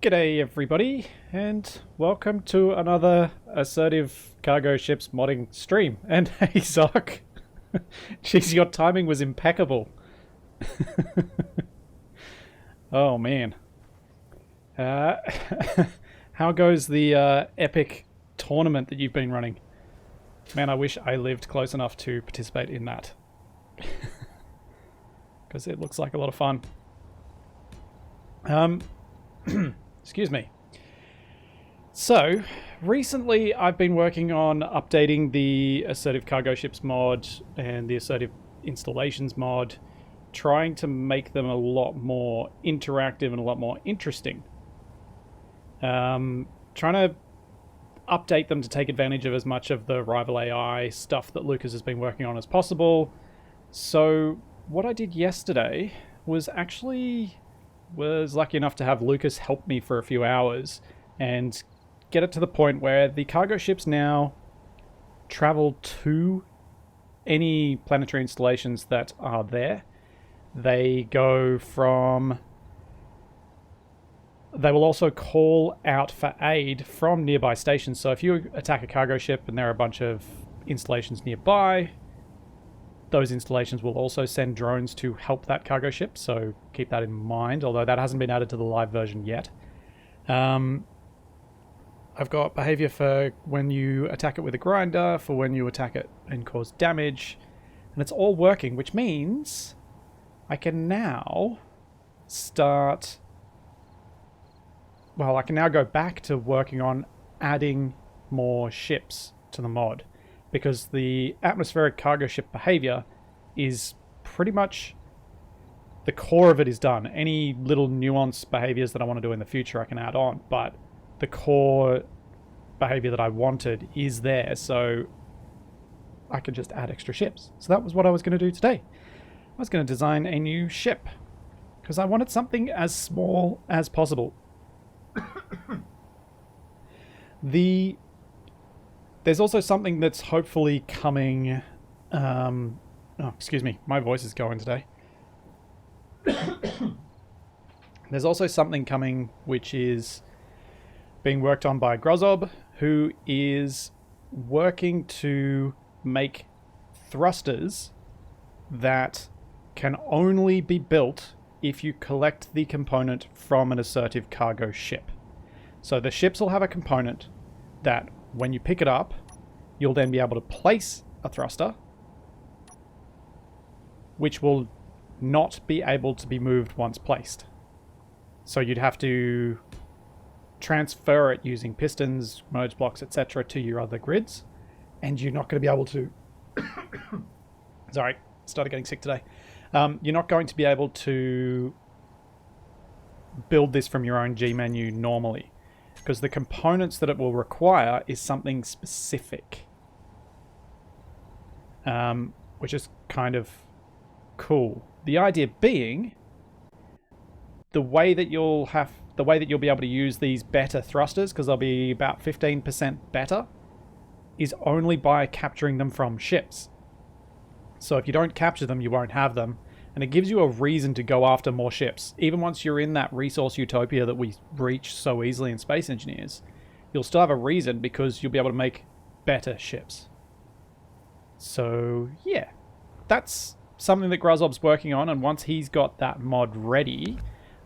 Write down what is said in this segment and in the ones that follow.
G'day everybody, and welcome to another Assertive Cargo Ships modding stream. And hey Zoc, jeez, your timing was impeccable. Oh man. Uh, how goes the epic tournament that you've been running? Man, I wish I lived close enough to participate in that. Because it looks like a lot of fun. Excuse me. So, recently I've been working on updating the Assertive Cargo Ships mod and the Assertive Installations mod, trying to make them a lot more interactive and a lot more interesting. Trying to update them to take advantage of as much of the rival AI stuff that Lucas has been working on as possible. So, what I did yesterday was was lucky enough to have Lucas help me for a few hours and get it to the point where the cargo ships now travel to any planetary installations that are there. They will also call out for aid from nearby stations. So if you attack a cargo ship and there are a bunch of installations nearby, those installations will also send drones to help that cargo ship, so keep that in mind, although that hasn't been added to the live version yet. I've got behavior for when you attack it with a grinder, for when you attack it and cause damage, and it's all working, which means I can now I can now go back to working on adding more ships to the mod, because the atmospheric cargo ship behavior is pretty much the core of it is done. Any little nuance behaviors that I want to do in the future I can add on, but the core behavior that I wanted is there, so I can just add extra ships. So that was what I was going to do today. I was going to design a new ship because I wanted something as small as possible. There's also something that's hopefully coming. Oh, excuse me, my voice is going today. There's also something coming which is being worked on by Grozob, who is working to make thrusters that can only be built if you collect the component from an assertive cargo ship. So the ships will have a component that when you pick it up, you'll then be able to place a thruster, which will not be able to be moved once placed. So you'd have to transfer it using pistons, merge blocks, etc. to your other grids, and you're not going to be able to... Sorry, started getting sick today. You're not going to be able to build this from your own G menu normally, because the components that it will require is something specific, which is kind of cool. The idea being, the way that you'll be able to use these better thrusters, because they'll be about 15% better, is only by capturing them from ships. So if you don't capture them, you won't have them. And it gives you a reason to go after more ships. Even once you're in that resource utopia that we reach so easily in Space Engineers, you'll still have a reason because you'll be able to make better ships. So, yeah. That's something that Grozob's working on, and once he's got that mod ready,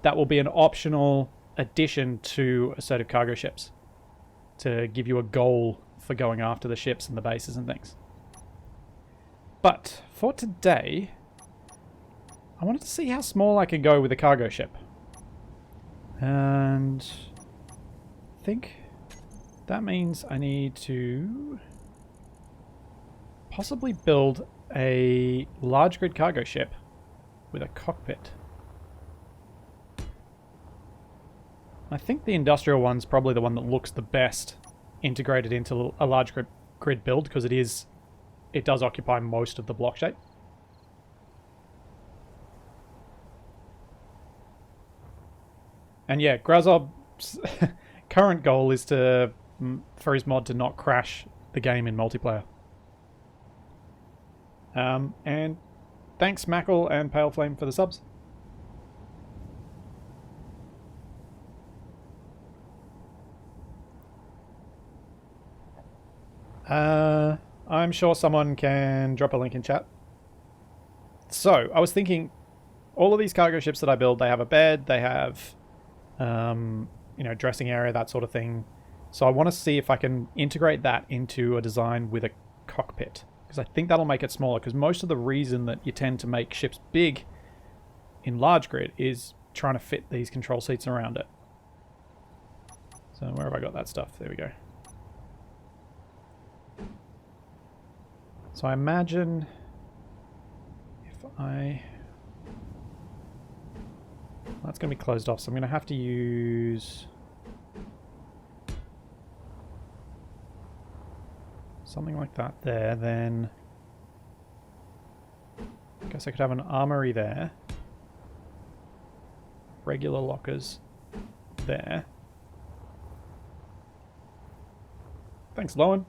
that will be an optional addition to Assertive Cargo Ships to give you a goal for going after the ships and the bases and things. But for today, I wanted to see how small I can go with a cargo ship. And I think that means I need to possibly build a large grid cargo ship with a cockpit. I think the industrial one's probably the one that looks the best integrated into a large grid build, because it does occupy most of the block shape. And yeah, Grozob's current goal is for his mod to not crash the game in multiplayer. And thanks Mackle and Pale Flame for the subs. I'm sure someone can drop a link in chat. So, I was thinking, all of these cargo ships that I build, they have a bed, they have, dressing area, that sort of thing. So I want to see if I can integrate that into a design with a cockpit, because I think that'll make it smaller, because most of the reason that you tend to make ships big in large grid is trying to fit these control seats around it. So where have I got that stuff? There we go. So I imagine if that's going to be closed off, so I'm going to have to use something like that there. Then I guess I could have an armory there, regular lockers there. Thanks, Lowen.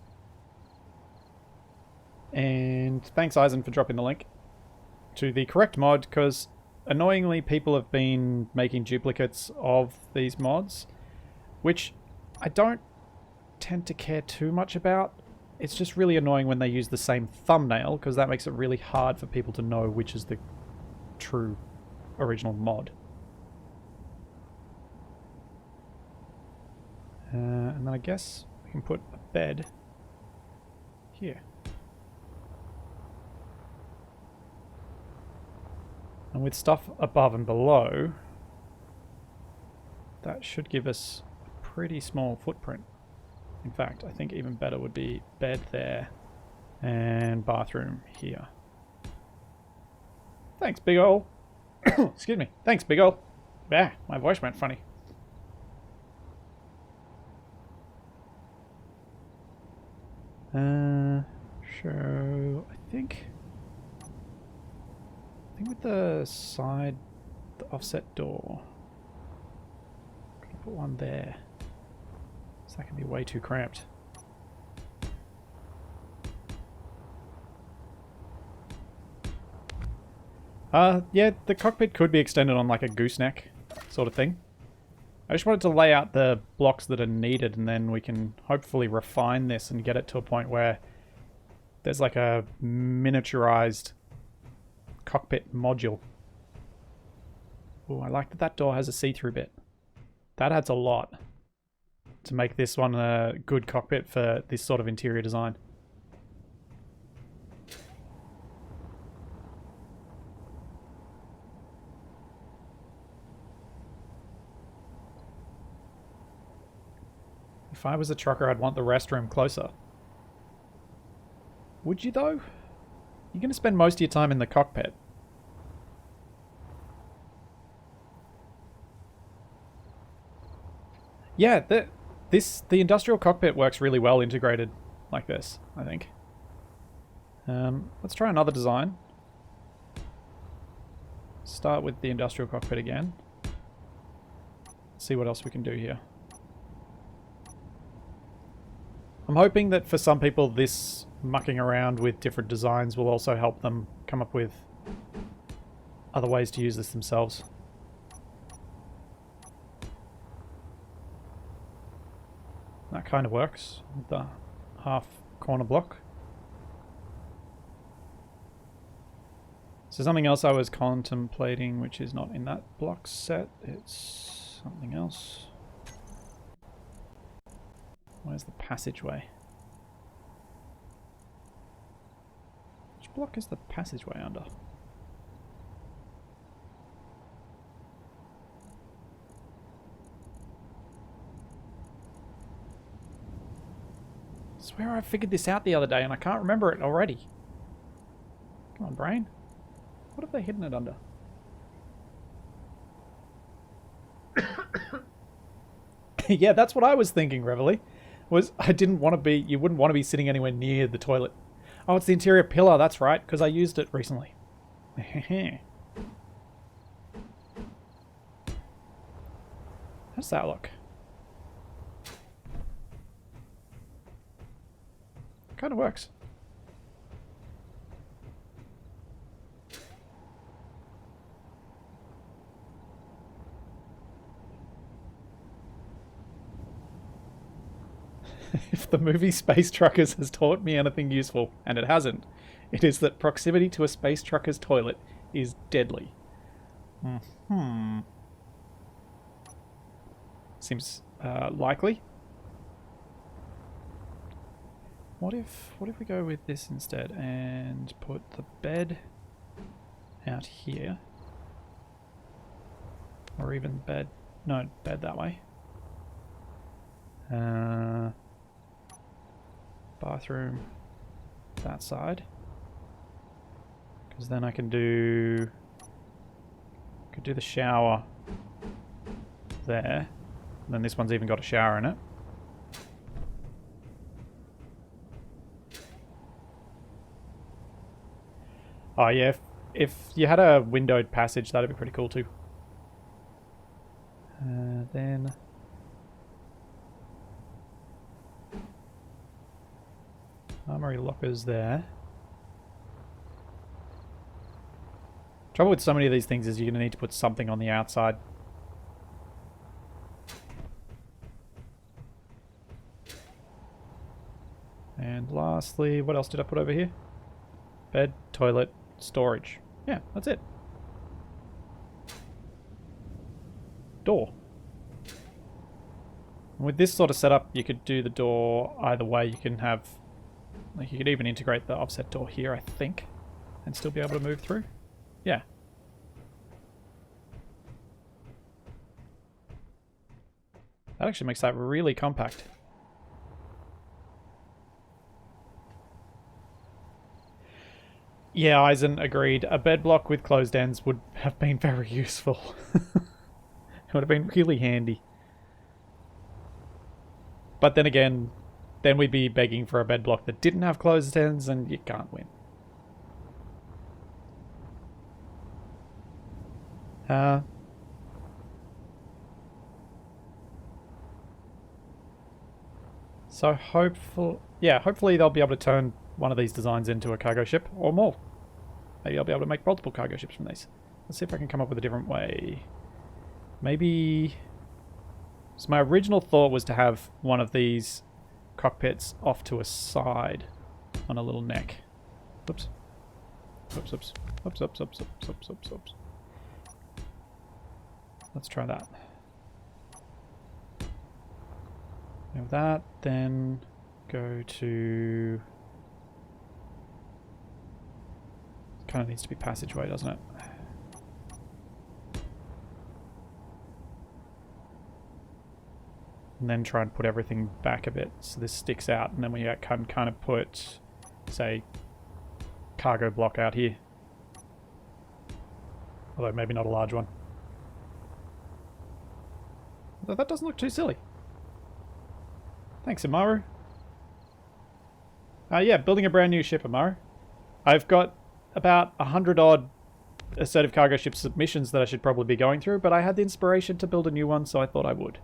And thanks, Eisen, for dropping the link to the correct mod, because annoyingly people have been making duplicates of these mods, which I don't tend to care too much about. It's just really annoying when they use the same thumbnail, because that makes it really hard for people to know which is the true original mod. And then I guess we can put a bed here. And with stuff above and below, that should give us a pretty small footprint. In fact, I think even better would be bed there and bathroom here. Thanks, Big Ol. Excuse me. Thanks, Big Ol. Yeah, my voice went funny. So I think with the side, the offset door, I'm gonna put one there. So that can be way too cramped. Yeah, the cockpit could be extended on like a gooseneck sort of thing. I just wanted to lay out the blocks that are needed, and then we can hopefully refine this and get it to a point where there's like a miniaturized cockpit module. Oh, I like that that door has a see-through bit. That adds a lot to make this one a good cockpit for this sort of interior design. If I was a trucker, I'd want the restroom closer. Would you, though? You're going to spend most of your time in the cockpit. Yeah, the industrial cockpit works really well integrated like this, I think. Let's try another design. Start with the industrial cockpit again. See what else we can do here. I'm hoping that for some people this mucking around with different designs will also help them come up with other ways to use this themselves. That kind of works with the half corner block. So something else I was contemplating, which is not in that block set, it's something else. Where's the passageway? Which block is the passageway under? I swear I figured this out the other day and I can't remember it already. Come on, brain. What have they hidden it under? Yeah, that's what I was thinking, Reveille. I didn't want to be... You wouldn't want to be sitting anywhere near the toilet. Oh, it's the interior pillar. That's right, because I used it recently. How does that look? Kind of works. if the movie Space Truckers has taught me anything useful, and it hasn't, it is that proximity to a space trucker's toilet is deadly. Seems likely. What if we go with this instead and put the bed out here? Or even bed... No, bed that way. Bathroom that side. Because then I can do... Could do the shower there. And then this one's even got a shower in it. Oh yeah, if you had a windowed passage, that'd be pretty cool too. Then... Armory lockers there. Trouble with so many of these things is you're going to need to put something on the outside. And lastly, what else did I put over here? Bed, toilet, storage. Yeah, that's it. Door. And with this sort of setup, you could do the door either way. You can have... Like, you could even integrate the offset door here, I think, and still be able to move through. Yeah. That actually makes that really compact. Yeah, Eisen agreed. A bed block with closed ends would have been very useful. It would have been really handy. But then again, then we'd be begging for a bed block that didn't have closed ends, and you can't win. So hopefully they'll be able to turn one of these designs into a cargo ship, or more. Maybe I'll be able to make multiple cargo ships from these. Let's see if I can come up with a different way. Maybe... So my original thought was to have one of these cockpits off to a side on a little neck. Oops. Oops, oops. Oops, oops, oops, oops, oops, oops, oops. Let's try that. Have that, then go to... Kind of needs to be passageway, doesn't it? And then try and put everything back a bit so this sticks out, and then we can kind of put, say, cargo block out here. Although maybe not a large one. Although that doesn't look too silly. Thanks, Amaru. Yeah, building a brand new ship, Amaru. I've got about 100 odd assertive cargo ship submissions that I should probably be going through, but I had the inspiration to build a new one, so I thought I would.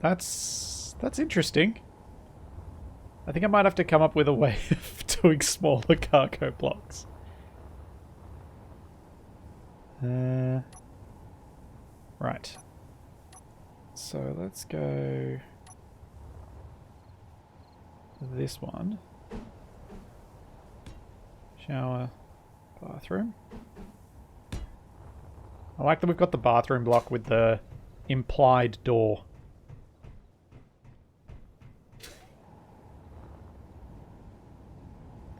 That's interesting. I think I might have to come up with a way of doing smaller cargo blocks. Right. So let's go this one. Shower, bathroom. I like that we've got the bathroom block with the implied door.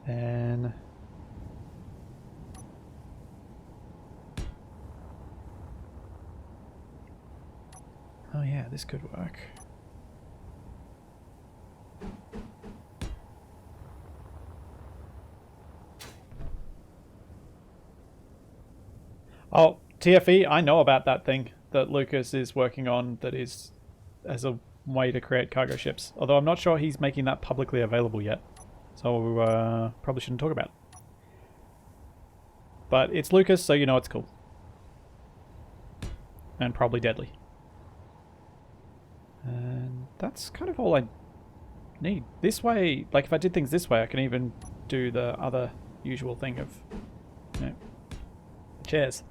Then... Oh yeah, this could work. Oh, TFE, I know about that thing that Lucas is working on that is as a way to create cargo ships. Although I'm not sure he's making that publicly available yet. So probably shouldn't talk about it. But it's Lucas, so you know it's cool. And probably deadly. And that's kind of all I Neat. This way, like if I did things this way, I can even do the other usual thing of, you know, chairs.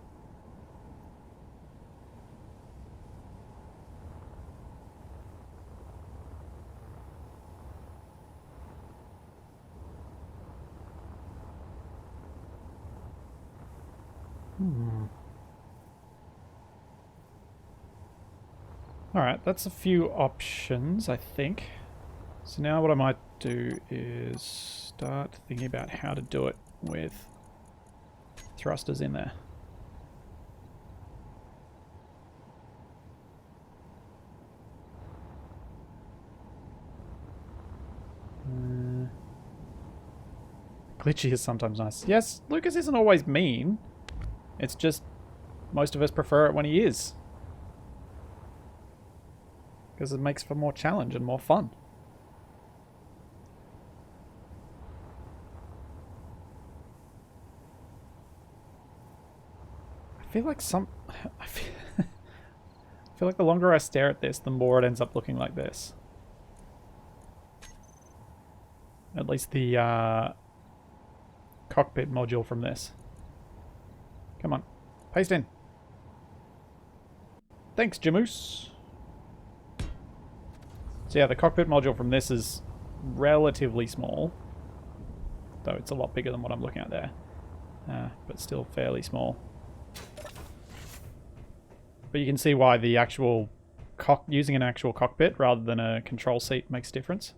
Alright, that's a few options, I think. So now what I might do is start thinking about how to do it with thrusters in there. Glitchy is sometimes nice. Yes, Lucas isn't always mean. It's just most of us prefer it when he is. Because it makes for more challenge and more fun. I feel like I feel like the longer I stare at this, the more it ends up looking like this. At least the cockpit module from this. Come on. Paste in. Thanks, Jamoose. So yeah, the cockpit module from this is relatively small. Though it's a lot bigger than what I'm looking at there. But still fairly small. But you can see why the actual using an actual cockpit rather than a control seat makes a difference.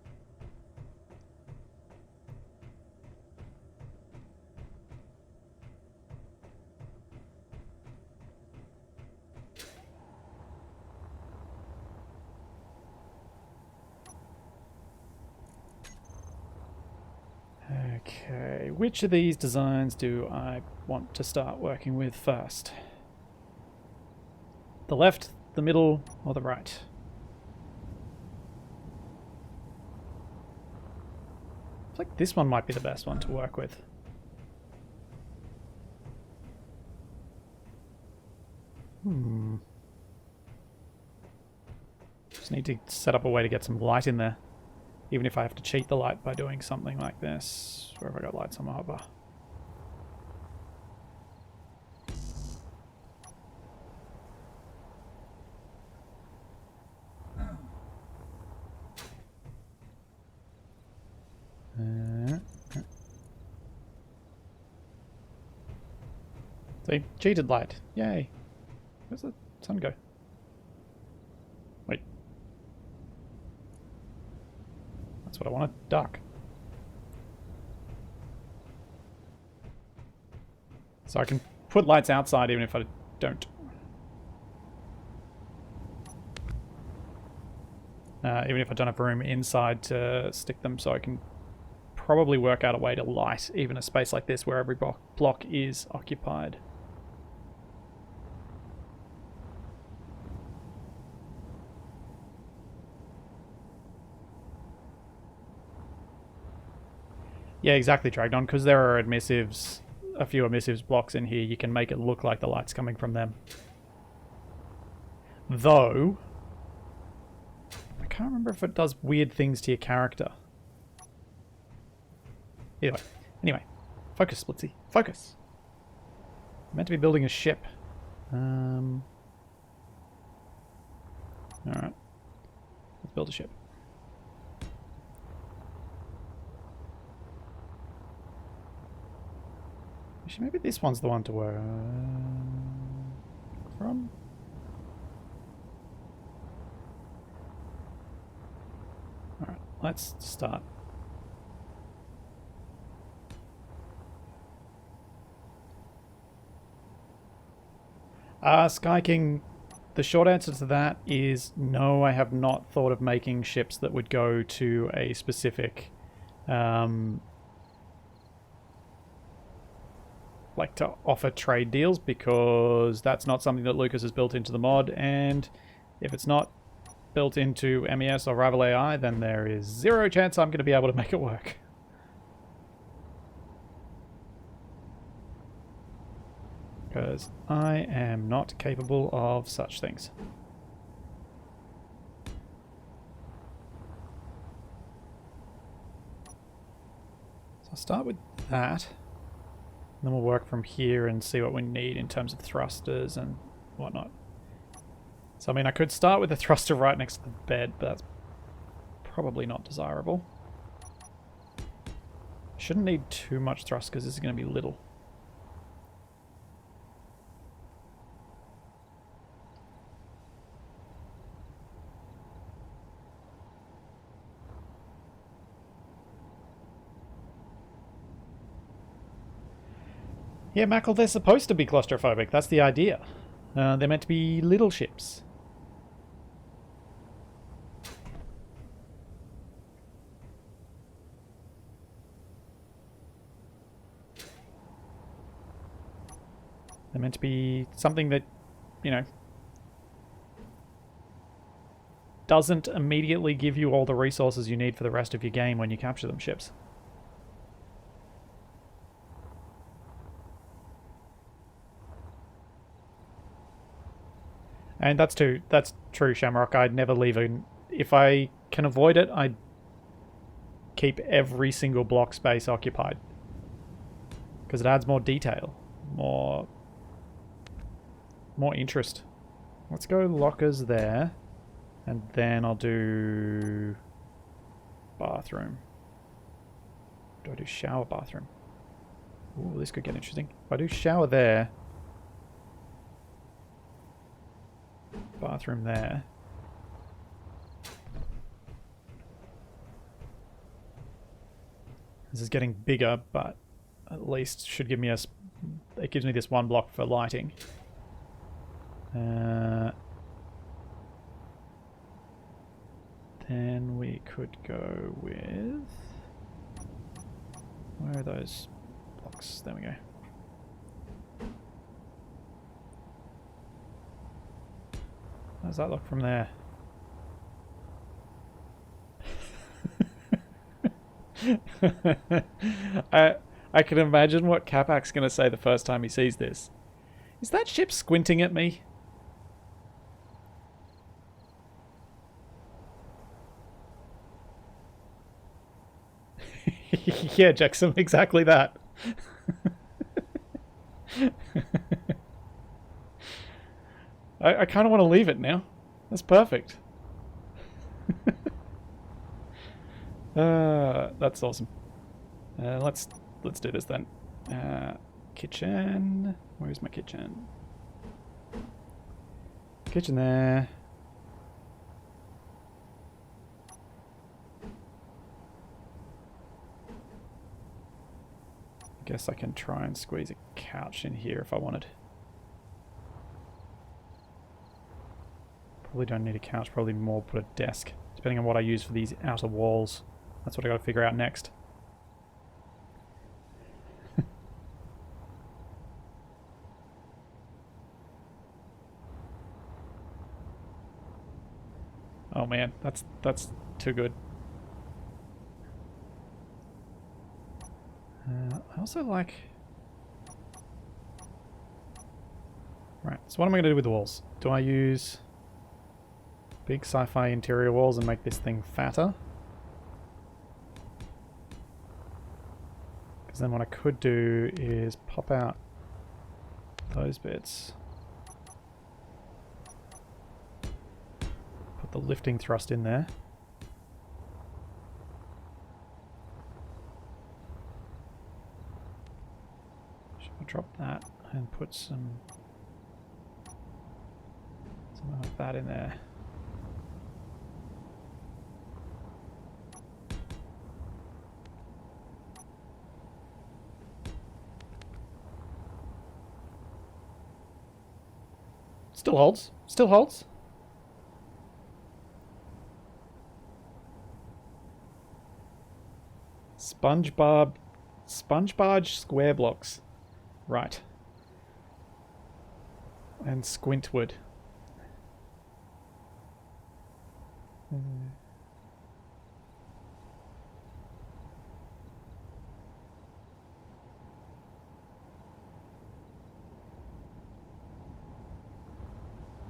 Okay, which of these designs do I want to start working with first? The left, the middle, or the right? I feel like this one might be the best one to work with. Just need to set up a way to get some light in there. Even if I have to cheat the light by doing something like this. Where have I got lights on my hover? See? Cheated light. Yay. Where's the sun go? Wait. That's what I want. Dark. So I can put lights outside even if I don't. Even if I don't have room inside to stick them, so I can probably work out a way to light even a space like this where every block is occupied. Yeah, exactly, Dragnon, because there are emissives, a few emissives blocks in here, you can make it look like the light's coming from them. Though, I can't remember if it does weird things to your character. Anyway, focus, Splitsy, focus. I'm meant to be building a ship. Alright, let's build a ship. Actually, maybe this one's the one to work from. Alright, let's start. Sky King, the short answer to that is no, I have not thought of making ships that would go to a specific like to offer trade deals, because that's not something that Lucas has built into the mod, and if it's not built into MES or Rival AI, then there is zero chance I'm going to be able to make it work. Because I am not capable of such things. I'll start with that. And then we'll work from here and see what we need in terms of thrusters and whatnot. So, I mean, I could start with a thruster right next to the bed, but that's probably not desirable. Shouldn't need too much thrust because this is going to be little. Yeah, Mackle, they're supposed to be claustrophobic. That's the idea. They're meant to be little ships. They're meant to be something that, you know, doesn't immediately give you all the resources you need for the rest of your game when you capture them ships. And that's true, Shamrock. I'd never leave if I can avoid it, I'd keep every single block space occupied. Because it adds more detail. More interest. Let's go lockers there. And then I'll do bathroom. Do I do shower bathroom? Ooh, this could get interesting. If I do shower there, bathroom there. This is getting bigger, but at least should give me it gives me this one block for lighting. Then we could go with... Where are those blocks? There we go. How does that look from there? I can imagine what Capac's going to say the first time he sees this. Is that ship squinting at me? Yeah, Jackson, exactly that. I kind of want to leave it now. That's perfect. That's awesome. Let's do this then. Kitchen. Where's my kitchen? Kitchen there. I guess I can try and squeeze a couch in here if I wanted. Probably don't need a couch, probably more put a desk, depending on what I use for these outer walls. That's what I got to figure out next. Oh man, that's too good. I also like... Right, so what am I going to do with the walls? Do I use big sci-fi interior walls and make this thing fatter? Because then what I could do is pop out those bits. Put the lifting thrust in there. Should I drop that and put something like that in there? Still holds. Still holds. Sponge barge square blocks. Right. And squintwood.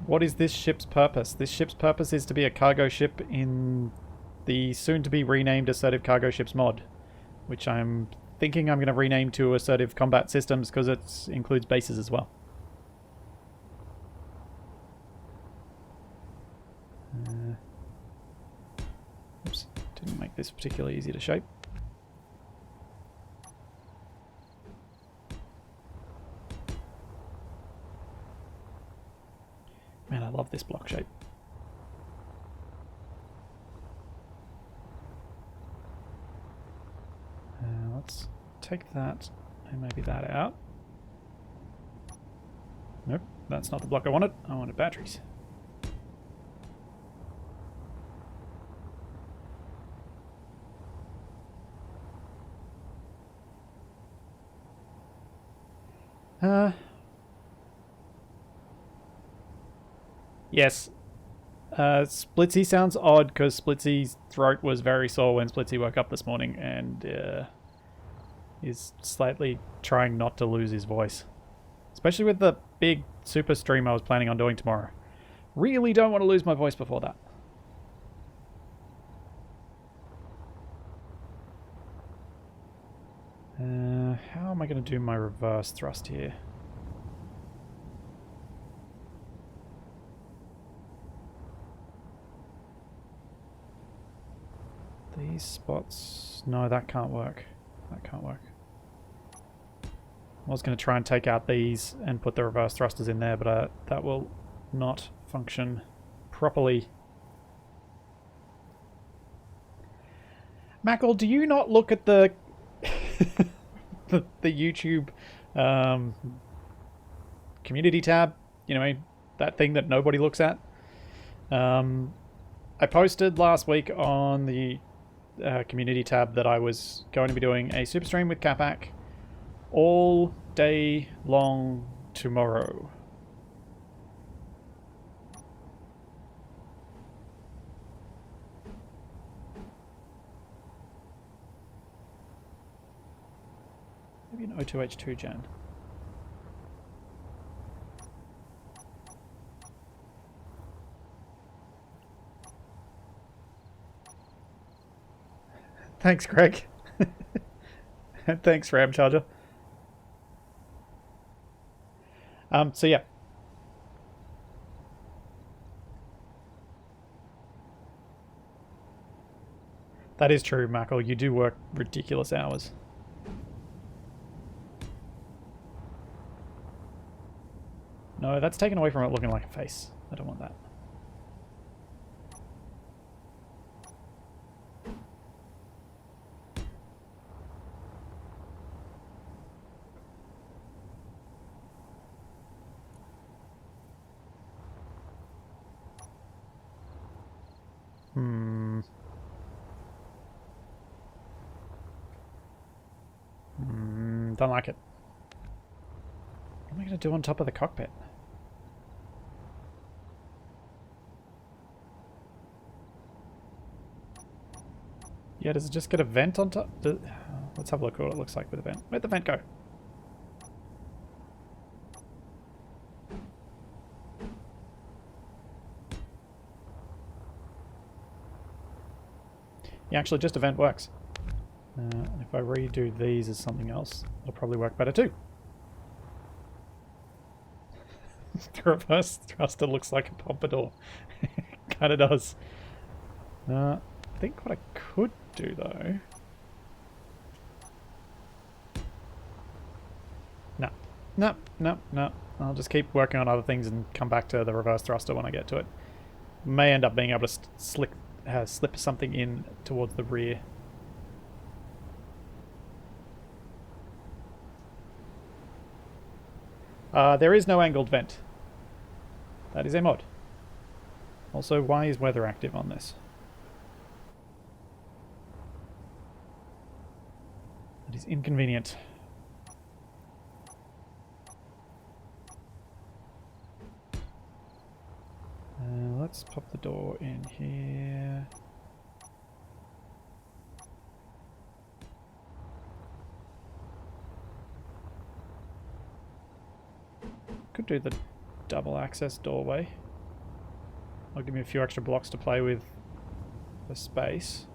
What is this ship's purpose? This ship's purpose is to be a cargo ship in the soon-to-be renamed Assertive Cargo Ships mod, which I'm thinking I'm going to rename to Assertive Combat Systems because it includes bases as well. Oops, didn't make this particularly easy to shape. Man, I love this block shape. Let's take that and maybe that out. Nope, that's not the block I wanted. I wanted batteries. Yes. Splitsy sounds odd because Splitsy's throat was very sore when Splitsy woke up this morning and is slightly trying not to lose his voice. Especially with the big super stream I was planning on doing tomorrow. Really don't want to lose my voice before that. How am I going to do my reverse thrust here? These spots... No, that can't work. That can't work. I was going to try and take out these and put the reverse thrusters in there, but that will not function properly. Mackle, do you not look at the the YouTube community tab? You know, that thing that nobody looks at? I posted last week on the community tab that I was going to be doing a super stream with Capac all day long tomorrow. Maybe an O2H2 gen. Thanks, Greg. And thanks, Ram Charger. So yeah. That is true, Mackle. You do work ridiculous hours. No, that's taken away from it looking like a face. I don't want that. Don't like it. What am I going to do on top of the cockpit? Yeah, does it just get a vent on top? Let's have a look at what it looks like with a vent. Where'd the vent go? Yeah, actually just a vent works. If I redo these as something else, it'll probably work better too. The reverse thruster looks like a pompadour. Kinda does. I think what I could do though... No. I'll just keep working on other things and come back to the reverse thruster when I get to it. May end up being able to slip something in towards the rear. There is no angled vent. That is a mod. Also, why is weather active on this? That is inconvenient. Let's pop the door in here. Could do the double access doorway. I'll give me a few extra blocks to play with for space.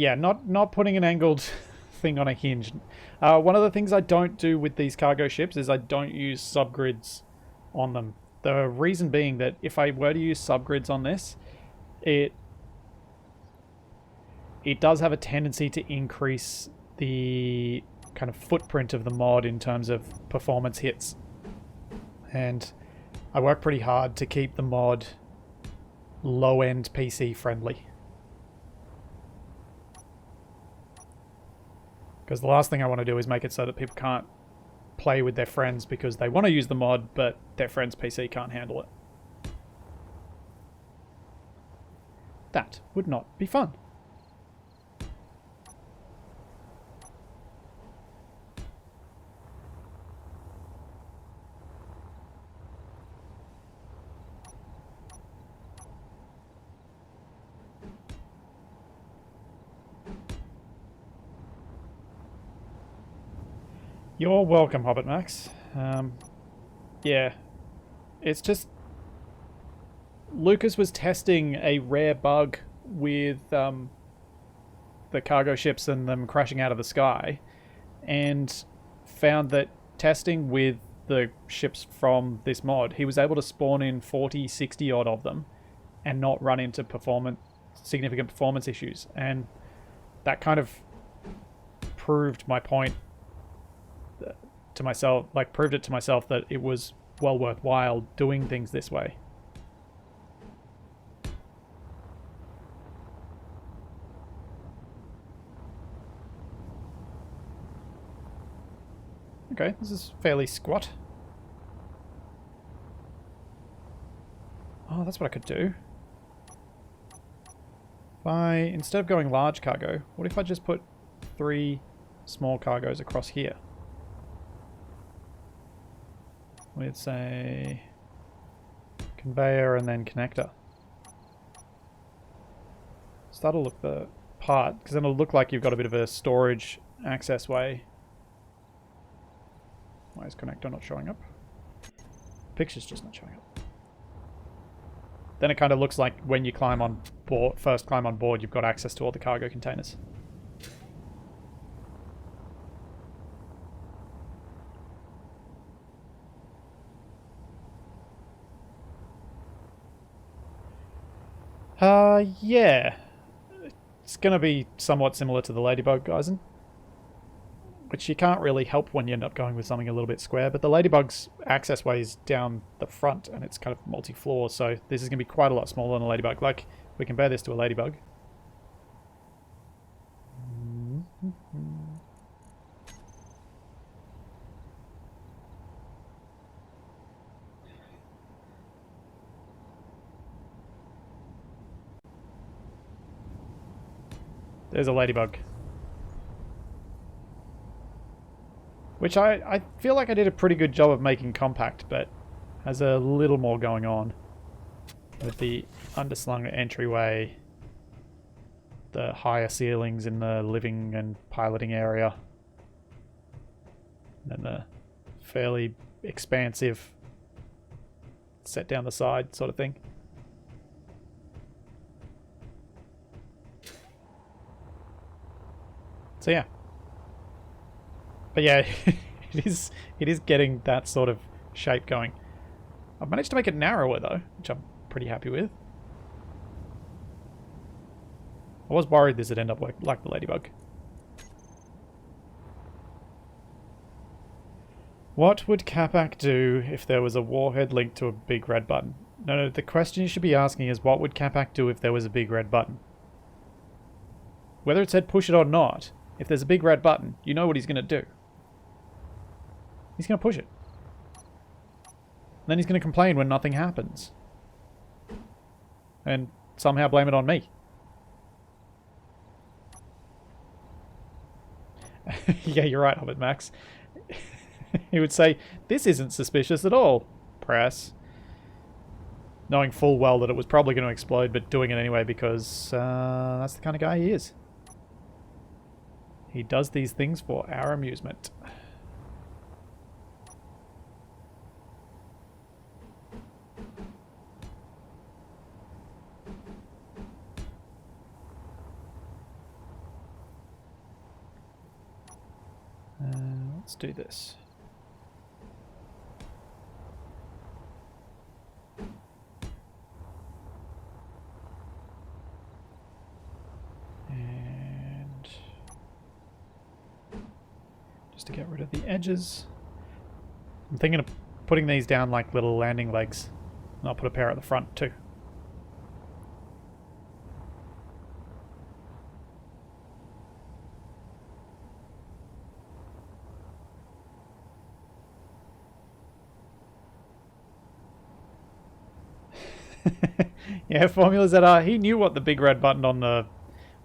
Yeah, not putting an angled thing on a hinge. One of the things I don't do with these cargo ships is I don't use subgrids on them. The reason being that if I were to use subgrids on this, it does have a tendency to increase the kind of footprint of the mod in terms of performance hits. And I work pretty hard to keep the mod low-end PC friendly. Because the last thing I want to do is make it so that people can't play with their friends because they want to use the mod, but their friend's PC can't handle it. That would not be fun. You're welcome, Hobbit Max. Yeah, it's just Lucas was testing a rare bug with the cargo ships and them crashing out of the sky, and found that testing with the ships from this mod, he was able to spawn in 40, 60 odd of them and not run into significant performance issues. And that kind of proved my point to myself, like proved it to myself that it was well worthwhile doing things this way. Okay, this is fairly squat. Oh, that's what I could do. If I, instead of going large cargo, what if I just put 3 small cargoes across here? With, say, conveyor and then connector. So that'll look the part, because then it'll look like you've got a bit of a storage access way. Why is connector not showing up? Picture's just not showing up. Then it kind of looks like when you climb on board, first climb on board, you've got access to all the cargo containers. Yeah. It's going to be somewhat similar to the Ladybug, guys, which you can't really help when you end up going with something a little bit square, but the Ladybug's access way is down the front, and it's kind of multi-floor, so this is going to be quite a lot smaller than a Ladybug. Like, we compare this to a Ladybug. There's a Ladybug. Which I feel like I did a pretty good job of making compact, but has a little more going on. With the underslung entryway, the higher ceilings in the living and piloting area, and then the fairly expansive set down the side sort of thing. So yeah. But yeah, it is getting that sort of shape going. I've managed to make it narrower though, which I'm pretty happy with. I was worried this would end up like the Ladybug. What would Capac do if there was a warhead linked to a big red button? No, the question you should be asking is what would Capac do if there was a big red button? Whether it said push it or not, if there's a big red button, you know what he's going to do. He's going to push it. And then he's going to complain when nothing happens. And somehow blame it on me. Yeah, you're right, Hobbit Max. He would say, this isn't suspicious at all, press. Knowing full well that it was probably going to explode, but doing it anyway because that's the kind of guy he is. He does these things for our amusement. let's do this. And just to get rid of the edges. I'm thinking of putting these down like little landing legs. And I'll put a pair at the front too. Yeah, Formula ZR, he knew what the big red button on the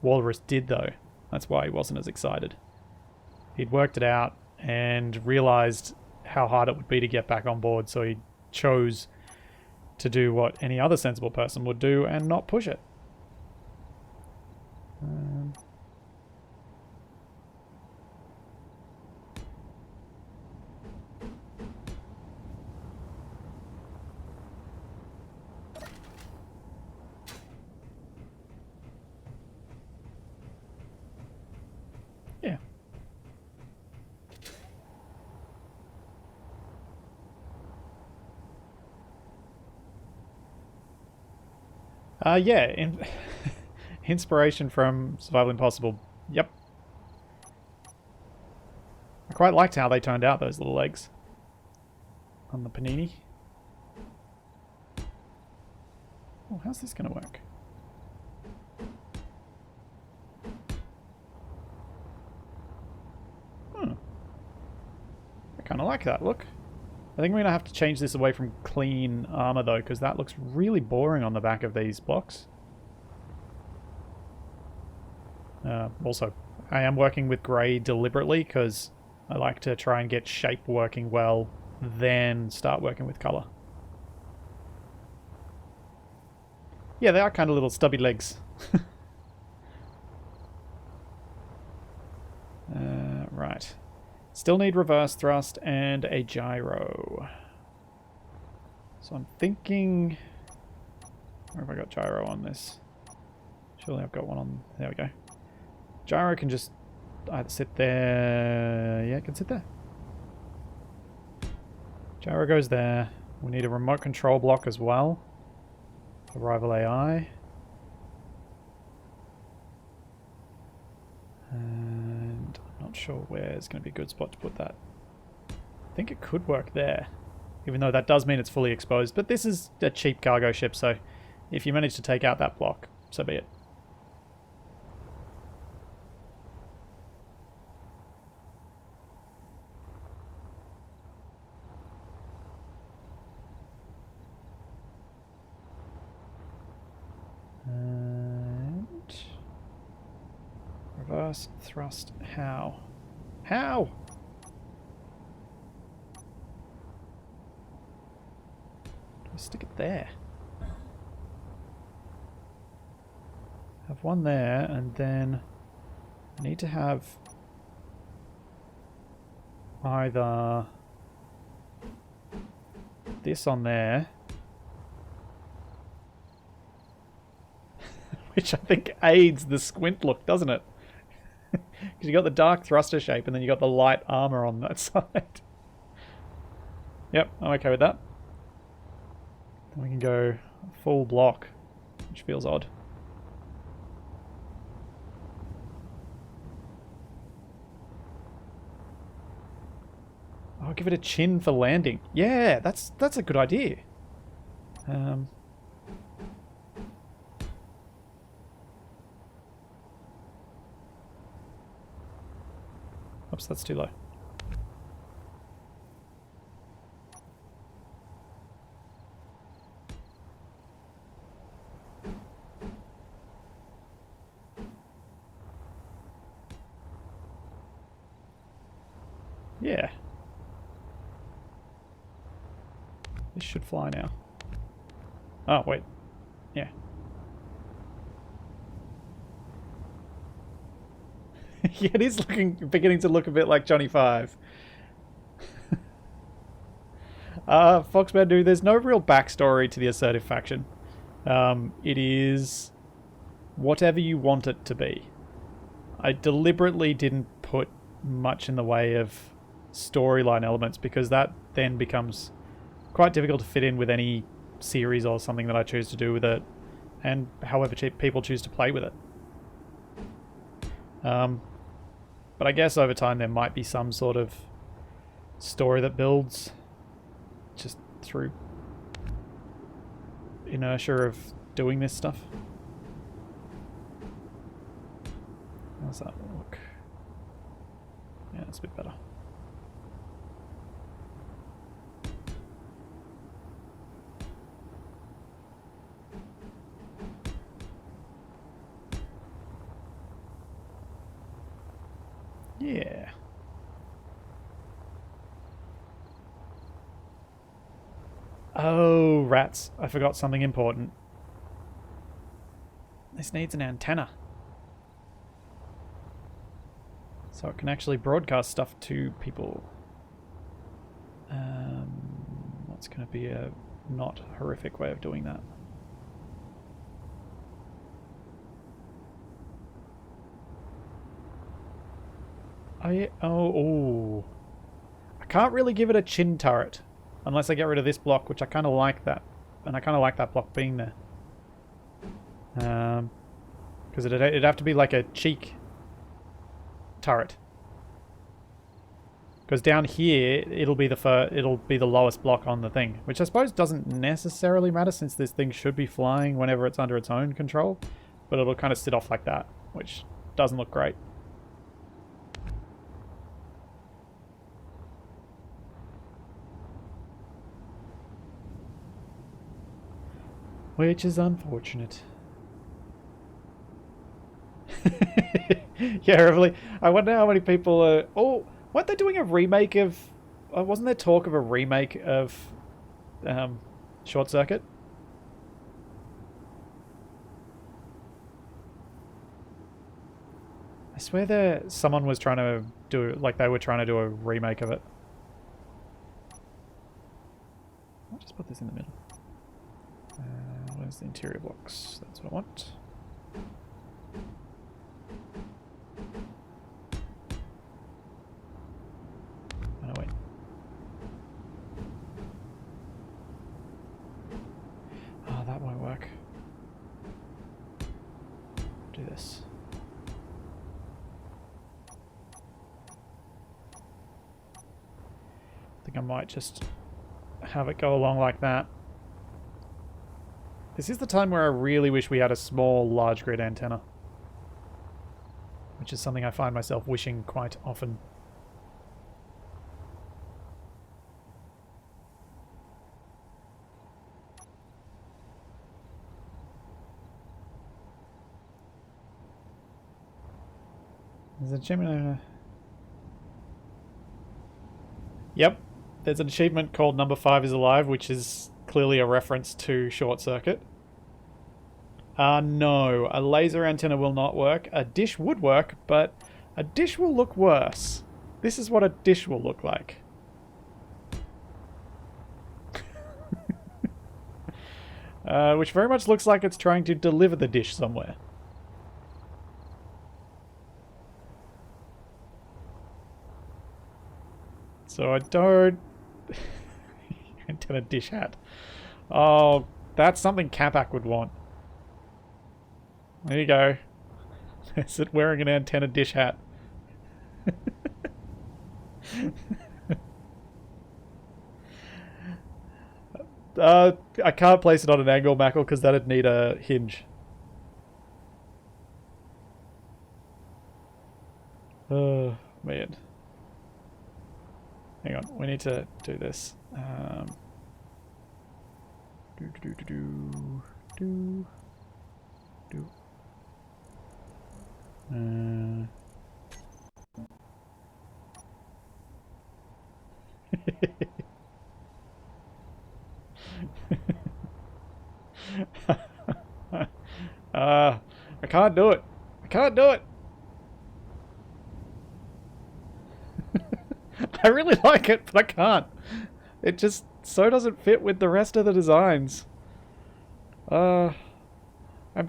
Walrus did though. That's why he wasn't as excited. He'd worked it out and realized how hard it would be to get back on board, so he chose to do what any other sensible person would do and not push it. Yeah. Yeah, inspiration from Survival Impossible. Yep. I quite liked how they turned out, those little legs on the panini. Oh, how's this going to work? I kind of like that look. I think we're going to have to change this away from clean armor though, because that looks really boring on the back of these blocks. Also, I am working with grey deliberately because I like to try and get shape working well, then start working with colour. Yeah, they are kind of little stubby legs. Right. Still need reverse thrust and a gyro. So I'm thinking... Where have I got gyro on this? Surely I've got one on... There we go. Gyro can just either sit there... Yeah, it can sit there. Gyro goes there. We need a remote control block as well. For Rival AI. And I'm not sure where is going to be a good spot to put that. I think it could work there. Even though that does mean it's fully exposed. But this is a cheap cargo ship, so if you manage to take out that block, so be it. And reverse thrust. How? How? Do I stick it there? Have one there, and then I need to have either this on there, which I think aids the squint look, doesn't it? Because you got the dark thruster shape and then you got the light armor on that side. Yep, I'm okay with that. Then we can go full block, which feels odd. I'll give it a chin for landing. Yeah, that's a good idea. Oops, that's too low. Yeah. This should fly now. Oh, wait. Yeah. Yeah, it is beginning to look a bit like Johnny Five. Foxman dude, there's no real backstory to the Assertive faction. It is whatever you want it to be. I deliberately didn't put much in the way of storyline elements, because that then becomes quite difficult to fit in with any series or something that I choose to do with it, and however people choose to play with it. But I guess over time there might be some sort of story that builds just through inertia of doing this stuff. How's that look? Yeah, that's a bit better. Yeah. Oh, rats. I forgot something important. This needs an antenna. So it can actually broadcast stuff to people. What's going to be a not horrific way of doing that? I can't really give it a chin turret unless I get rid of this block, which I kind of like that, and I kind of like that block being there. Because it'd have to be like a cheek turret. Because down here it'll be the lowest block on the thing, which I suppose doesn't necessarily matter since this thing should be flying whenever it's under its own control, but it'll kind of sit off like that, which doesn't look great. Which is unfortunate. Yeah, really. I wonder how many people are... Oh, weren't they doing a remake of... wasn't there talk of a remake of Short Circuit? I swear someone was trying to do... Like, they were trying to do a remake of it. I'll just put this in the middle. Where's the interior blocks? That's what I want. Oh, no, wait. Oh, that won't work. Do this. I think I might just have it go along like that. This is the time where I really wish we had a small, large grid antenna. Which is something I find myself wishing quite often. There's an achievement. Yep. There's an achievement called Number 5 is Alive, which is clearly a reference to Short Circuit. No, a laser antenna will not work. A dish would work, but a dish will look worse. This is what a dish will look like. Which very much looks like it's trying to deliver the dish somewhere. So I don't... Antenna dish hat. Oh, that's something Capac would want. There you go. Is it wearing an antenna dish hat? I can't place it on an angle, Mackle, because that'd need a hinge. Oh, man. Hang on, we need to do this. I can't do it. I can't do it. I really like it, but I can't. It just so doesn't fit with the rest of the designs. I'm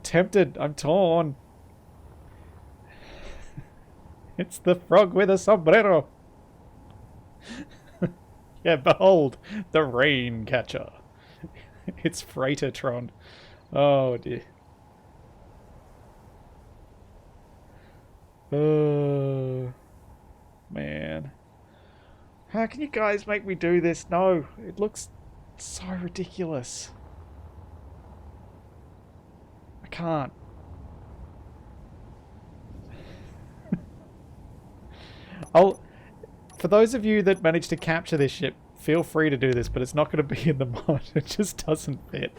tempted. I'm torn. It's the frog with a sombrero. Yeah, behold, the rain catcher. It's Freightertron. Oh dear. Oh, man. How can you guys make me do this? No, it looks so ridiculous. I can't. For those of you that manage to capture this ship, feel free to do this, but it's not going to be in the mod. It just doesn't fit.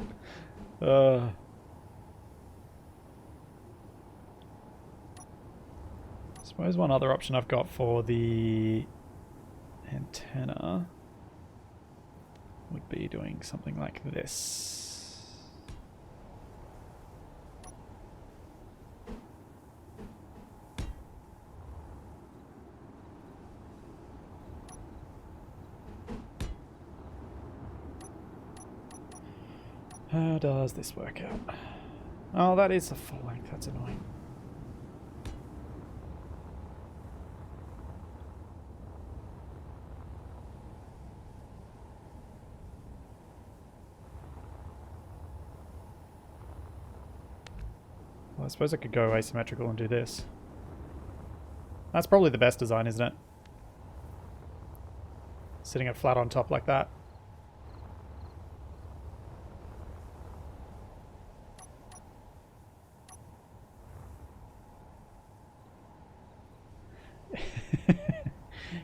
I suppose one other option I've got for the antenna would be doing something like this. How does this work out? Oh, that is the full length. That's annoying. Well, I suppose I could go asymmetrical and do this. That's probably the best design, isn't it? Sitting it flat on top like that.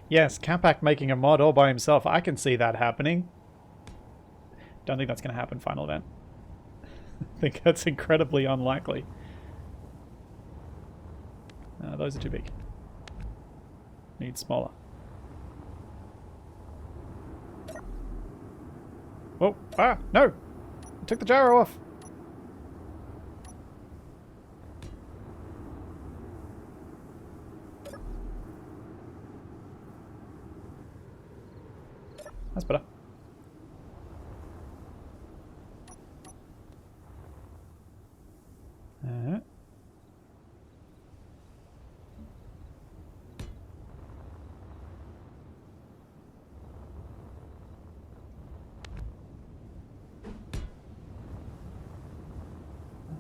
Yes, Capac making a mod all by himself. I can see that happening. Don't think that's going to happen, Final Event. I think that's incredibly unlikely. Those are too big. Need smaller. Oh, ah, no! I took the gyro off. That's better. That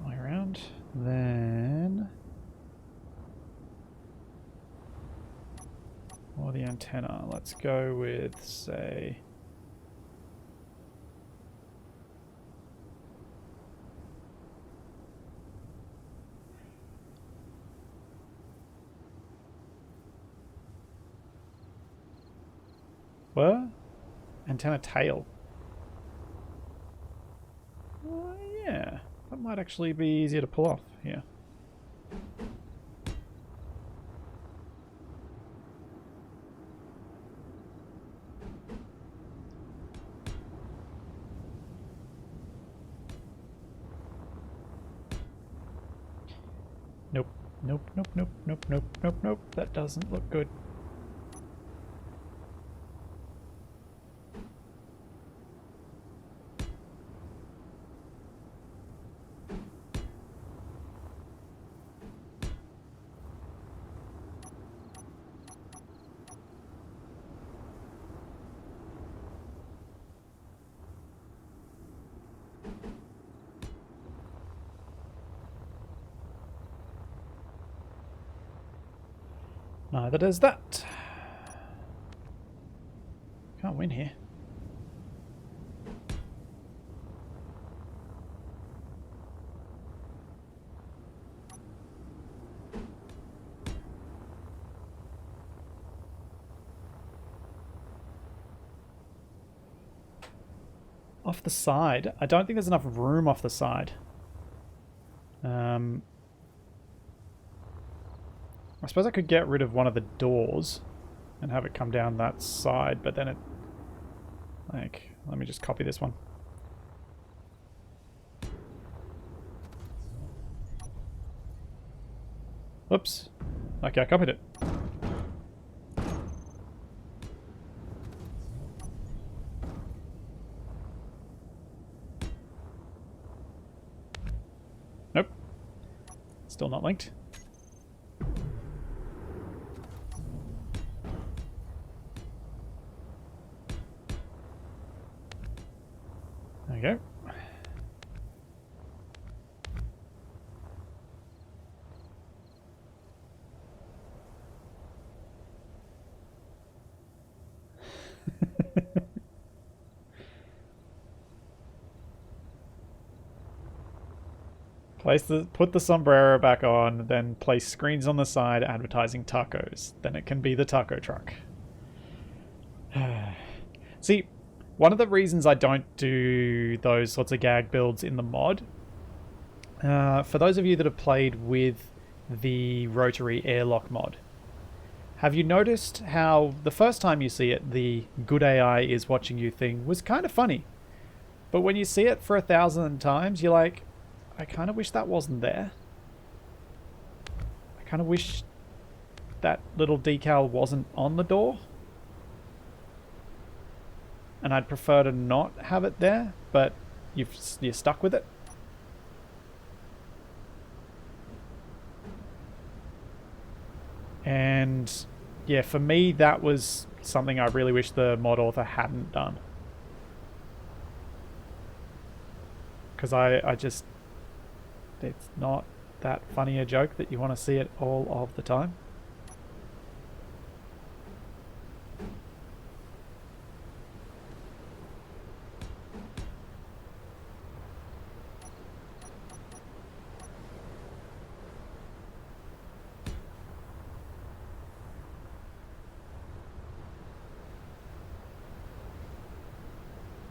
way around. Then... or the antenna. Let's go with, say... what? Antenna tail. Yeah. That might actually be easier to pull off here. Nope. Nope, nope, nope, nope, nope, nope, nope. That doesn't look good. Neither does that. Can't win here. Off the side? I don't think there's enough room off the side. I suppose I could get rid of one of the doors and have it come down that side, but then it... like, let me just copy this one. Oops. Okay, I copied it. Nope. Still not linked. go. Put the sombrero back on, then place screens on the side advertising tacos. Then it can be the taco truck. See, one of the reasons I don't do those sorts of gag builds in the mod, for those of you that have played with the rotary airlock mod, have you noticed how the first time you see it, the good AI is watching you thing was kind of funny. But when you see it for 1,000 times, you're like, I kind of wish that wasn't there. I kind of wish that little decal wasn't on the door. And I'd prefer to not have it there, but you're stuck with it. And yeah, for me, that was something I really wish the mod author hadn't done. Because I just... it's not that funny a joke that you want to see it all of the time.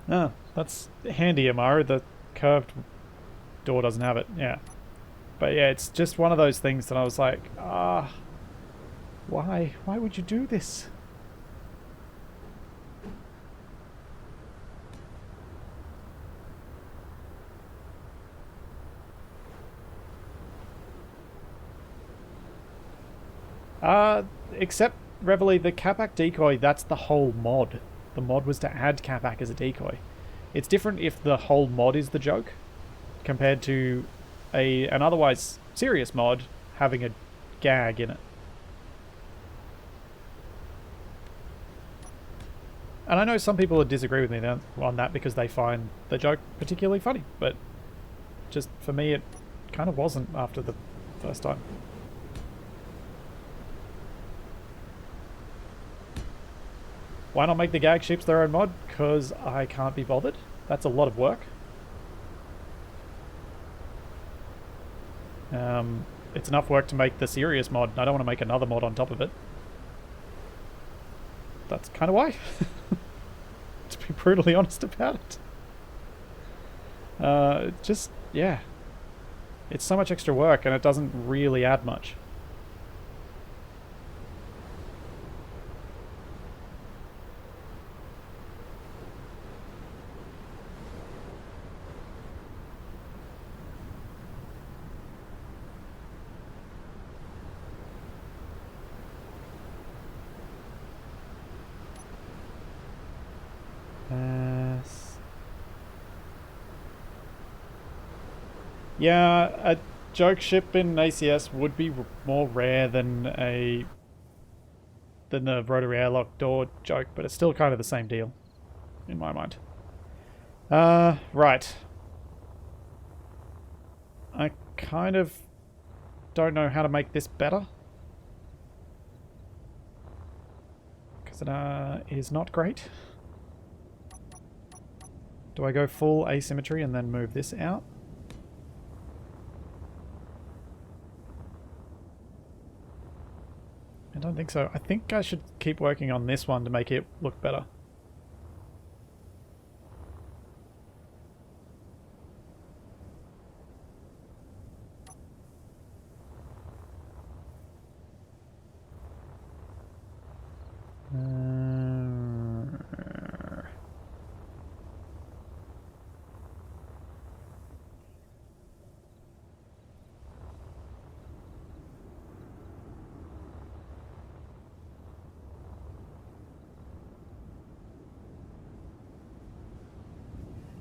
Oh, that's handy, Amaru. The curved door doesn't have it, yeah. But yeah, it's just one of those things that I was like, why would you do this? Except, Reveille, the Capac decoy, that's the whole mod. The mod was to add Capac as a decoy. It's different if the whole mod is the joke, compared to an otherwise serious mod having a gag in it. And I know some people would disagree with me on that because they find the joke particularly funny, but just for me it kind of wasn't after the first time. Why not make the gag ships their own mod? Because I can't be bothered. That's a lot of work. It's enough work to make the serious mod. I don't want to make another mod on top of it. That's kind of why. To be brutally honest about it. Just, yeah. It's so much extra work and it doesn't really add much. Yeah, a joke ship in ACS would be more rare than the rotary airlock door joke, but it's still kind of the same deal, in my mind. Right. I kind of don't know how to make this better. Because it is not great. Do I go full asymmetry and then move this out? I don't think so. I think I should keep working on this one to make it look better.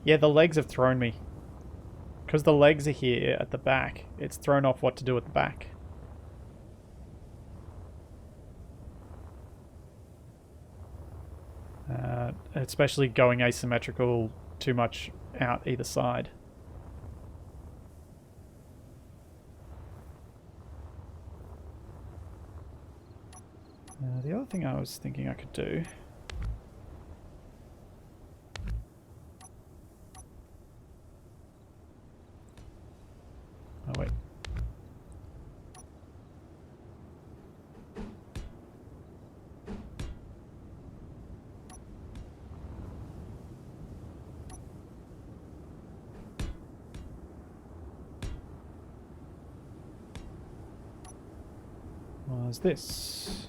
Yeah, the legs have thrown me. Because the legs are here at the back, it's thrown off what to do at the back. Especially going asymmetrical too much out either side. The other thing I was thinking I could do... Oh, wait. Was this?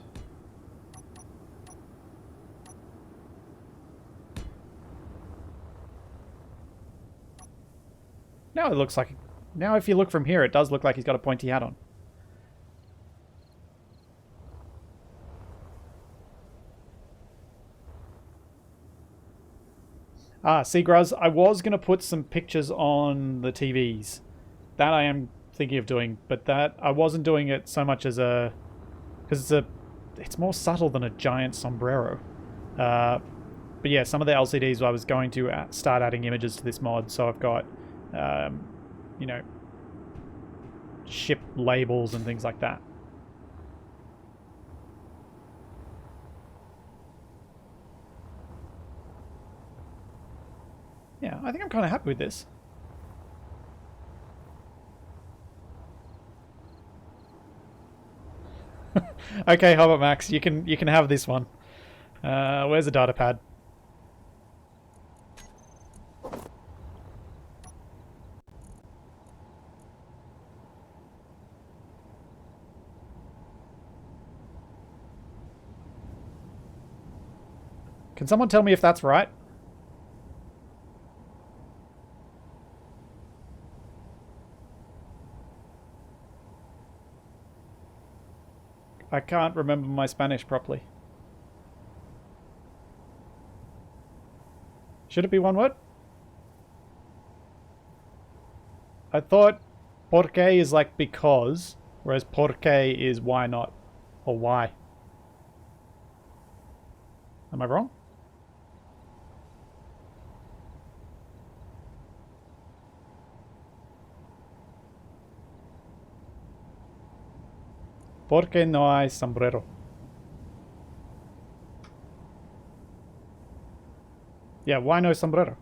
Now it looks like... Now if you look from here, it does look like he's got a pointy hat on. Ah, see, Gruz, I was going to put some pictures on the TVs. That I am thinking of doing, but that I wasn't doing it so much as a... Because it's more subtle than a giant sombrero. But yeah, some of the LCDs I was going to start adding images to this mod, so I've got, you know, ship labels and things like that. Yeah, I think I'm kind of happy with this. Okay, Hobbit Max, you can have this one. Where's the data pad? Can someone tell me if that's right? I can't remember my Spanish properly. Should it be one word? I thought porque is like because, whereas porque is why not, or why. Am I wrong? Porque no hay sombrero. Yeah, why no sombrero?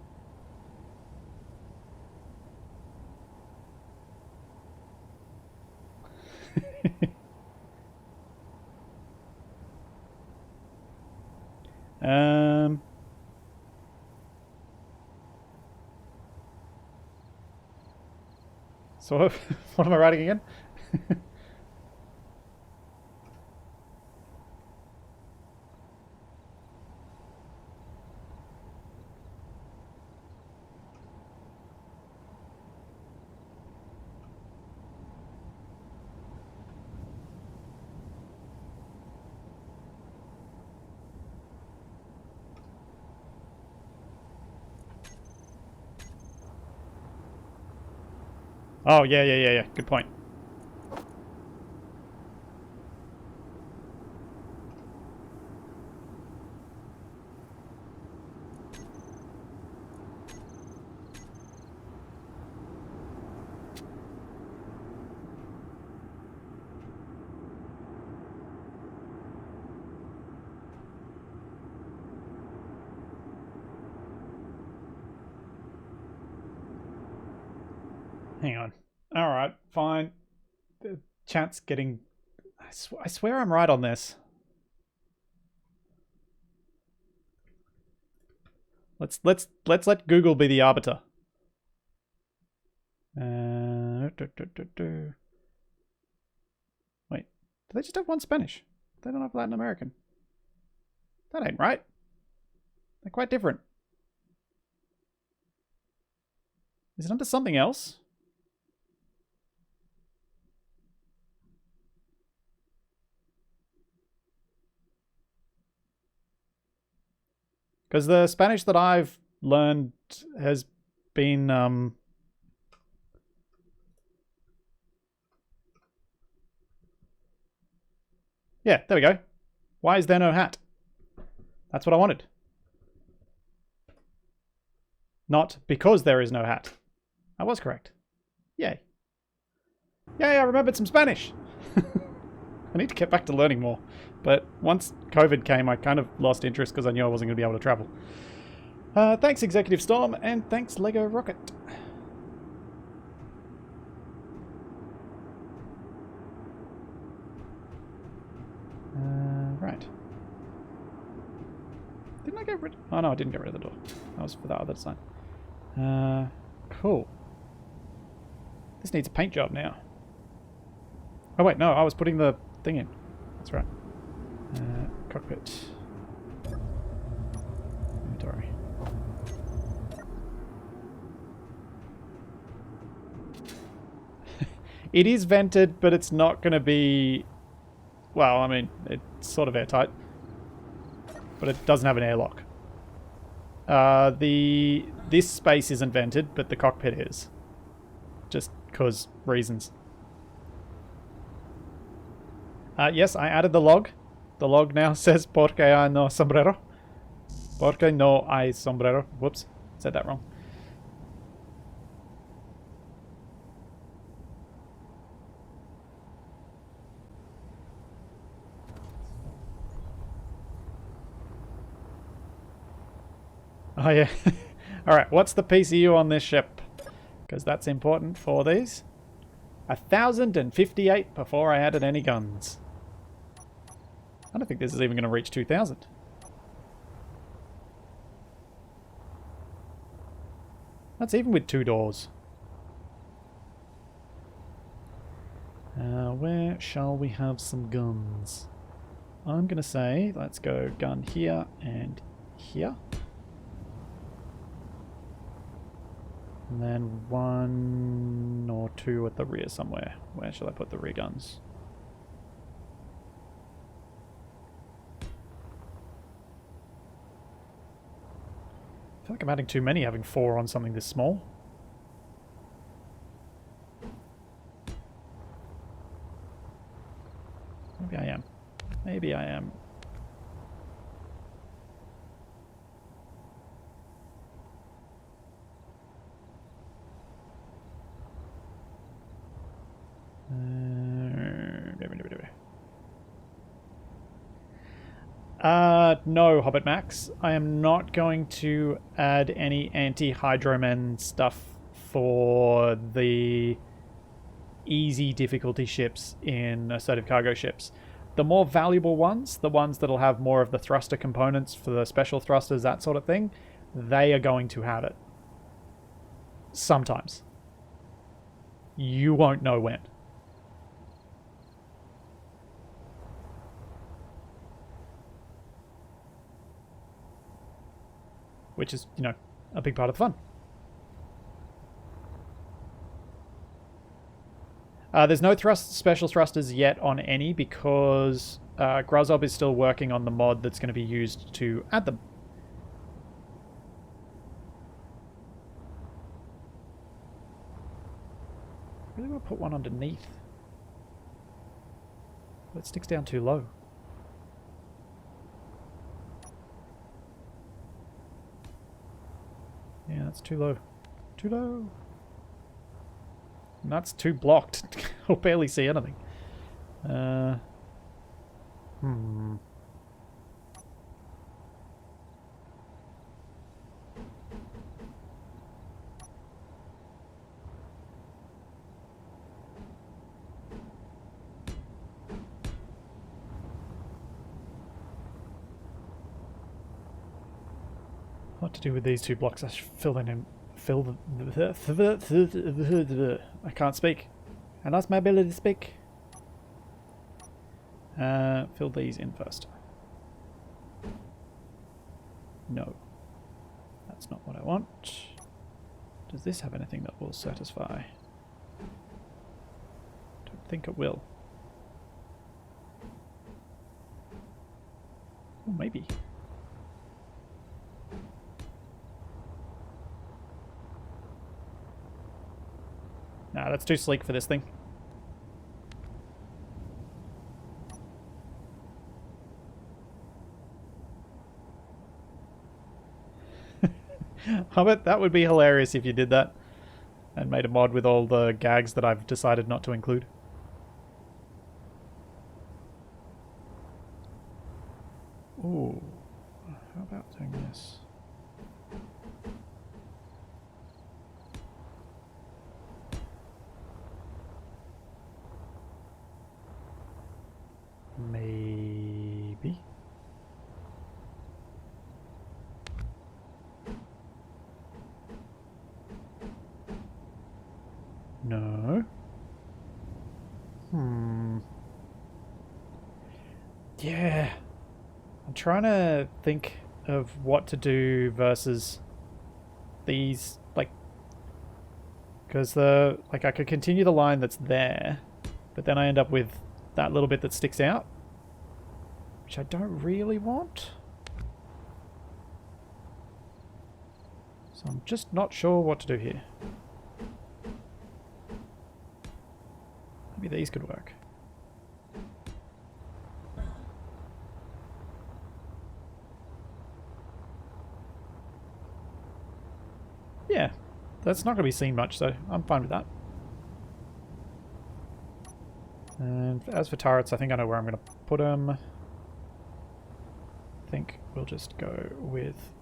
So what am I writing again? Oh, yeah. Good point. Hang on. Alright, fine. The chat's getting... I swear I'm right on this. Let's let Google be the arbiter. Wait, do they just have one Spanish? They don't have Latin American. That ain't right. They're quite different. Is it under something else? Because the Spanish that I've learned has been... Yeah, there we go. Why is there no hat? That's what I wanted. Not because there is no hat. I was correct. Yay. Yay, I remembered some Spanish! I need to get back to learning more. But once COVID came, I kind of lost interest because I knew I wasn't going to be able to travel. Thanks, Executive Storm, and thanks, Lego Rocket. Right. Didn't I get rid... Oh, no, I didn't get rid of the door. That was for that other design. Cool. This needs a paint job now. Oh, wait, no, I was putting the thing in. That's right. Cockpit. Inventory. It is vented, but it's not going to be... Well, I mean, it's sort of airtight. But it doesn't have an airlock. This space isn't vented, but the cockpit is. Just because reasons. Yes, I added the log. The log now says porque hay no sombrero. Porque no hay sombrero. Whoops, said that wrong. Oh yeah. Alright, what's the PCU on this ship? Because that's important for these. 1,058 before I added any guns. I don't think this is even going to reach 2,000. That's even with 2 doors. Where shall we have some guns? I'm going to say, let's go gun here and here. And then 1 or 2 at the rear somewhere. Where shall I put the rear guns? I feel like I'm adding too many, having 4 on something this small. Maybe I am. Maybe I am. No, Hobbit Max. I am not going to add any anti-hydromen stuff for the easy difficulty ships in assertive cargo ships. The more valuable ones, the ones that'll have more of the thruster components for the special thrusters, that sort of thing, they are going to have it. Sometimes. You won't know when. Which is, you know, a big part of the fun. There's no special thrusters yet on any because Gruzzob is still working on the mod that's going to be used to add them. Really want to put one underneath. But it sticks down too low. Yeah, that's too low. Too low. And that's too blocked. I'll barely see anything. What to do with these 2 blocks? I should fill them in. I can't speak. I lost my ability to speak. Fill these in first. No. That's not what I want. Does this have anything that will satisfy? Don't think it will. Oh, maybe. Nah, that's too sleek for this thing. I bet that would be hilarious if you did that and made a mod with all the gags that I've decided not to include. Ooh, how about doing this? Maybe. No. Yeah. I'm trying to think of what to do versus these, like, because I could continue the line that's there, but then I end up with that little bit that sticks out, which I don't really want. So I'm just not sure what to do here. Maybe these could work. Yeah, that's not going to be seen much, so I'm fine with that. And as for turrets, I think I know where I'm going to put them. I think we'll just go with...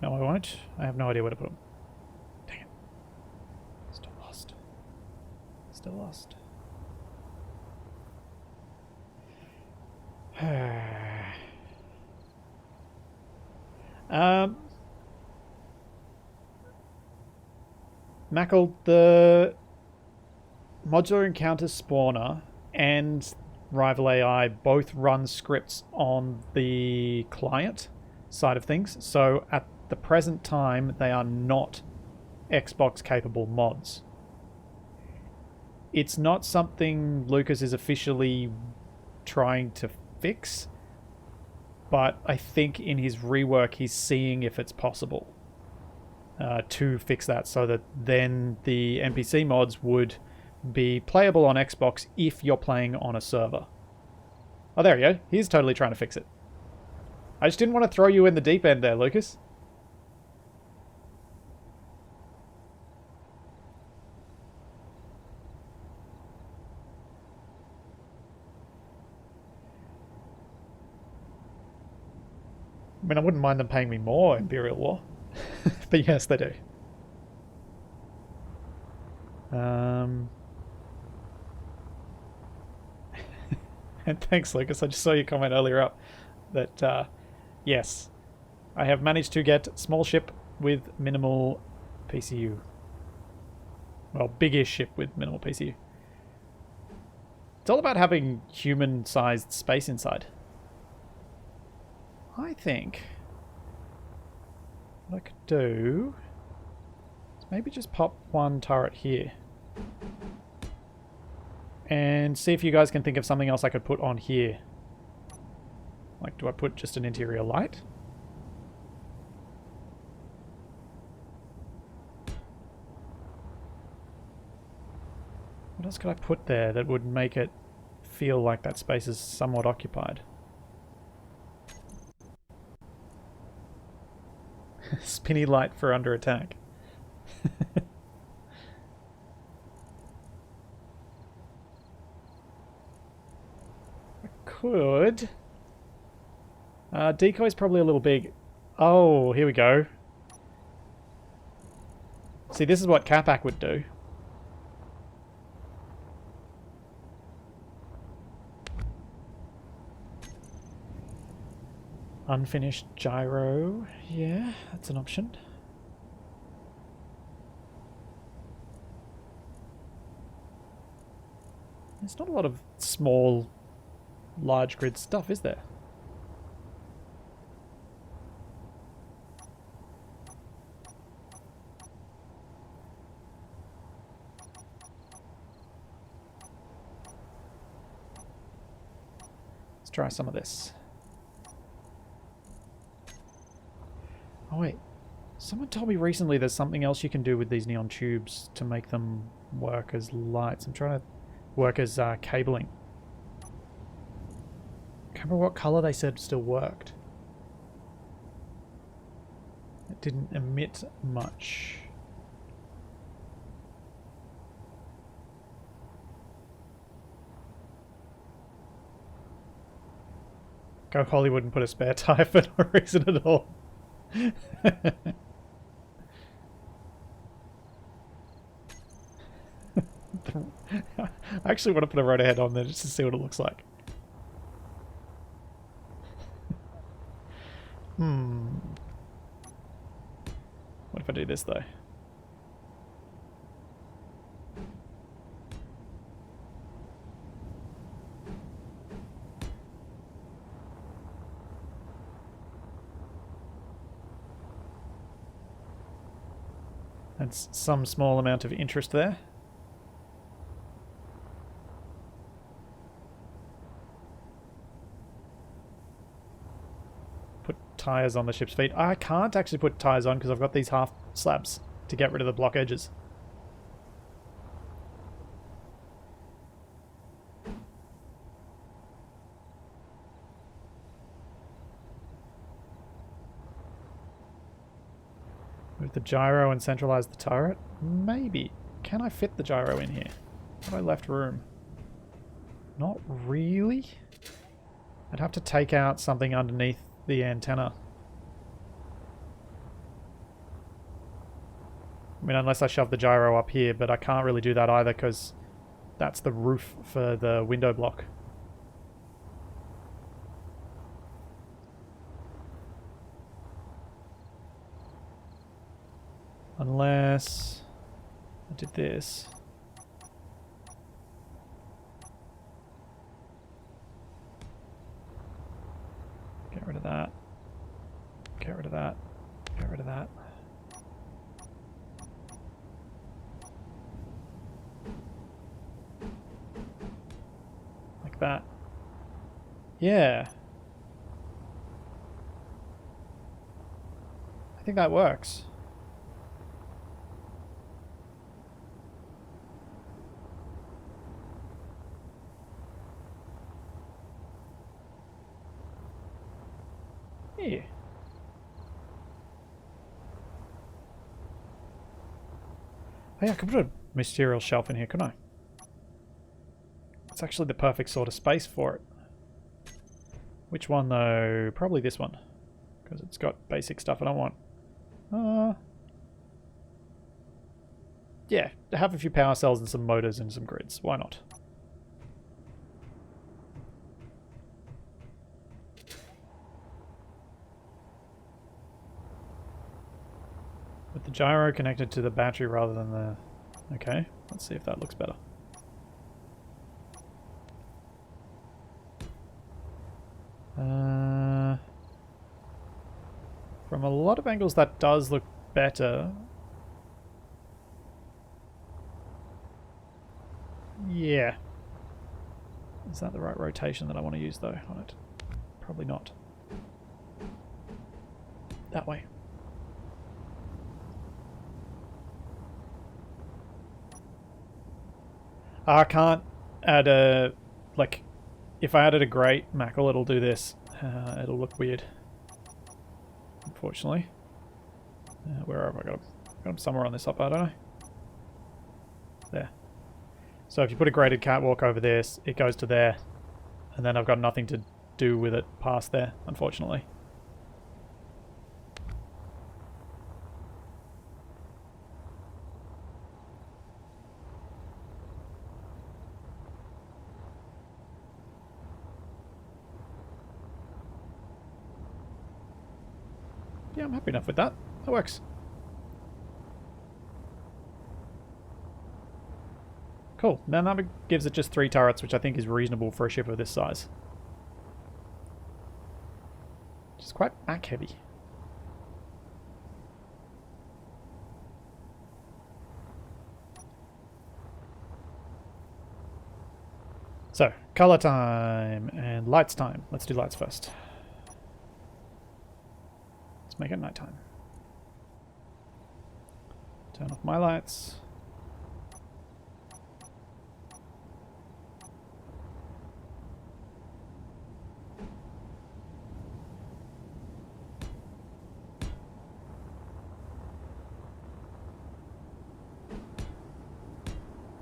No, I won't. I have no idea where to put them. Dang it. Still lost. Still lost. Mackle, the modular encounter spawner and Rival AI both run scripts on the client side of things. So at the present time, they are not Xbox capable mods. It's not something Lucas is officially trying to fix, but I think in his rework he's seeing if it's possible to fix that, so that then the NPC mods would be playable on Xbox if you're playing on a server. Oh, there you go. He's totally trying to fix it. I just didn't want to throw you in the deep end there, Lucas. I mean, I wouldn't mind them paying me more, Imperial War. But yes, they do. And thanks, Lucas. I just saw your comment earlier up that, yes, I have managed to get small ship with minimal PCU. Well, biggish ship with minimal PCU. It's all about having human-sized space inside. I think what I could do is maybe just pop one turret here and see if you guys can think of something else I could put on here. Like, do I put just an interior light? What else could I put there that would make it feel like that space is somewhat occupied? Spinny light for under attack. I could. Decoy's probably a little big. Oh, here we go. See, this is what Capac would do. Unfinished gyro. Yeah, that's an option. There's not a lot of small, large grid stuff, is there? Let's try some of this. Oh wait, someone told me recently there's something else you can do with these neon tubes to make them work as lights. I'm trying to work as cabling. Can't remember what color they said still worked. That didn't emit much. Go Hollywood and put a spare tire for no reason at all. I actually want to put a rotor head on there just to see what it looks like. What if I do this though? That's some small amount of interest there. Put tyres on the ship's feet. I can't actually put tyres on because I've got these half slabs to get rid of the block edges. Move the gyro and centralize the turret? Maybe. Can I fit the gyro in here? Have I left room? Not really. I'd have to take out something underneath the antenna. I mean, unless I shove the gyro up here, but I can't really do that either because that's the roof for the window block. Unless I did this. Get rid of that. Get rid of that. Get rid of that. Like that. Yeah. I think that works. Yeah. Oh yeah, I could put a material shelf in here, couldn't I? It's actually the perfect sort of space for it. Which one though? Probably this one. Because it's got basic stuff I don't want. Yeah, have a few power cells and some motors and some grids. Why not? With the gyro connected to the battery rather than the... Okay, let's see if that looks better. From a lot of angles that does look better. Yeah. Is that the right rotation that I want to use though on it? Probably not. That way. I can't add a... Like, if I added a grate Mackle, it'll do this. It'll look weird. Unfortunately. Where have I got him? Got him somewhere on this hopper, don't I? There. So if you put a graded catwalk over this, it goes to there. And then I've got nothing to do with it past there, unfortunately. Yeah, I'm happy enough with that. That works. Cool. Now that gives it just 3 turrets, which I think is reasonable for a ship of this size. Which is quite back heavy. So, color time and lights time. Let's do lights first. Let's make it nighttime. Turn off my lights.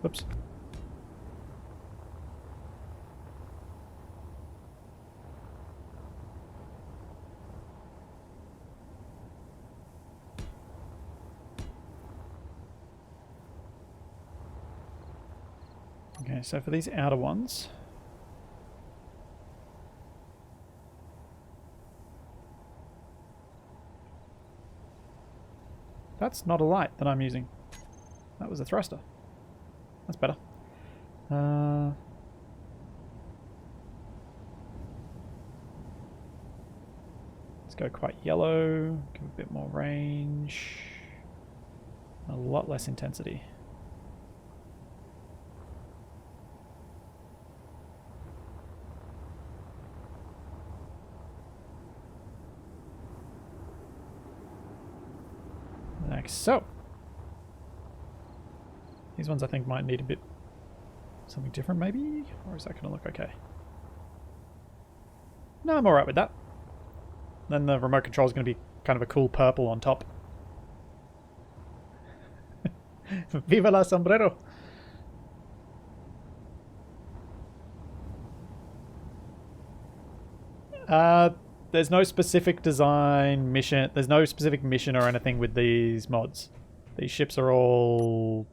Whoops. Okay, so for these outer ones, that's not a light that I'm using. That was a thruster. That's better. Let's go quite yellow, give a bit more range, a lot less intensity. Like so. These ones I think might need a bit something different maybe, or is that going to look okay? No, I'm alright with that. Then the remote control is going to be kind of a cool purple on top. Viva la sombrero! There's no specific design mission. There's no specific mission or anything with these mods. These ships are all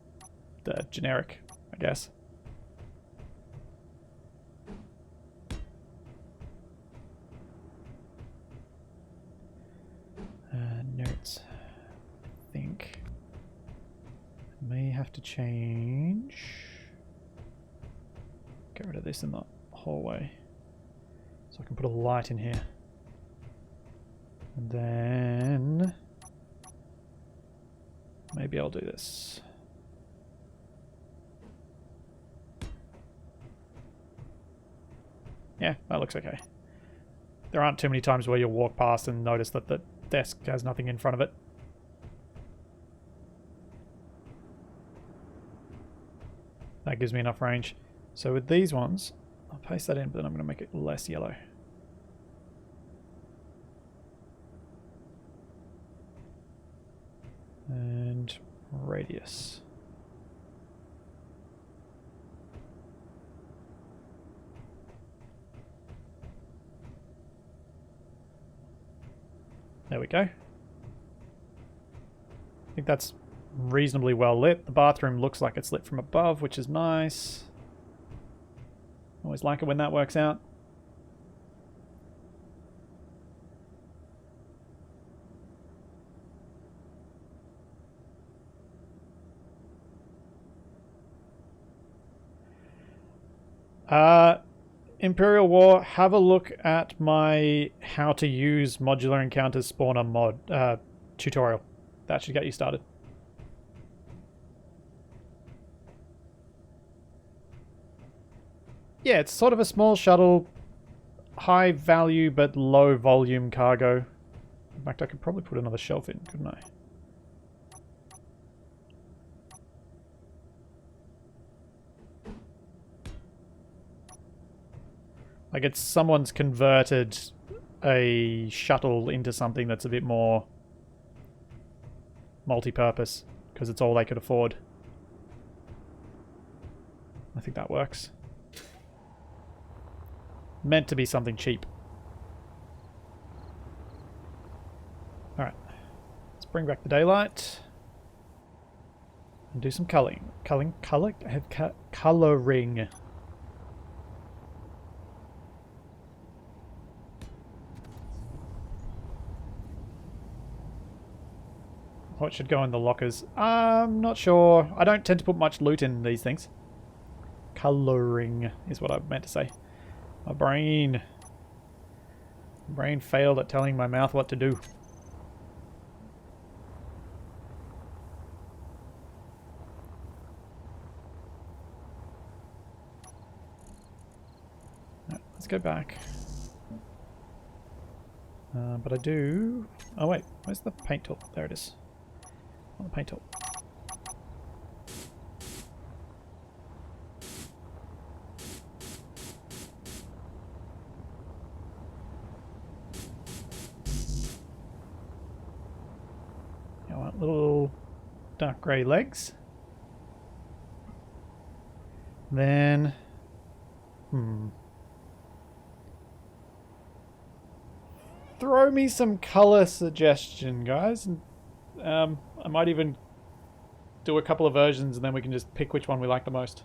generic, I guess. Notes. I think I may have to change. Get rid of this in the hallway, so I can put a light in here. And then maybe I'll do this. Yeah, that looks okay. There aren't too many times where you'll walk past and notice that the desk has nothing in front of it. That gives me enough range. So with these ones, I'll paste that in, but then I'm going to make it less yellow. And radius. There we go. I think that's reasonably well lit. The bathroom looks like it's lit from above, which is nice. Always like it when that works out. Imperial War, have a look at my how to use modular encounters spawner mod tutorial. That should get you started. Yeah, it's sort of a small shuttle, high value but low volume cargo. In fact, I could probably put another shelf in, couldn't I? Like, it's someone's converted a shuttle into something that's a bit more multi-purpose because it's all they could afford. I think that works. Meant to be something cheap. Alright. Let's bring back the daylight. And do some colouring. Colouring. What should go in the lockers? I'm not sure. I don't tend to put much loot in these things. Colouring is what I meant to say. My brain failed at telling my mouth what to do. Right, let's go back. But I do... Oh wait, where's the paint tool? There it is. On the paint tool. I want little dark grey legs. Then... Throw me some colour suggestion, guys. And, I might even do a couple of versions and then we can just pick which one we like the most.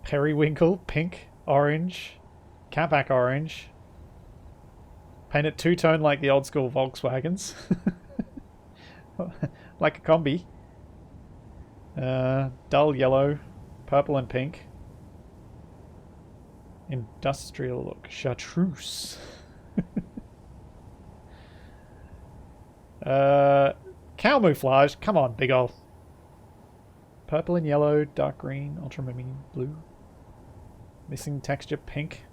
Periwinkle, pink, orange, catback orange. Paint it two-tone like the old school Volkswagens. Like a combi. Dull yellow, purple and pink. Industrial look, chartreuse. Camouflage, come on, big ol'. Purple and yellow, dark green, ultramarine blue. Missing texture, pink.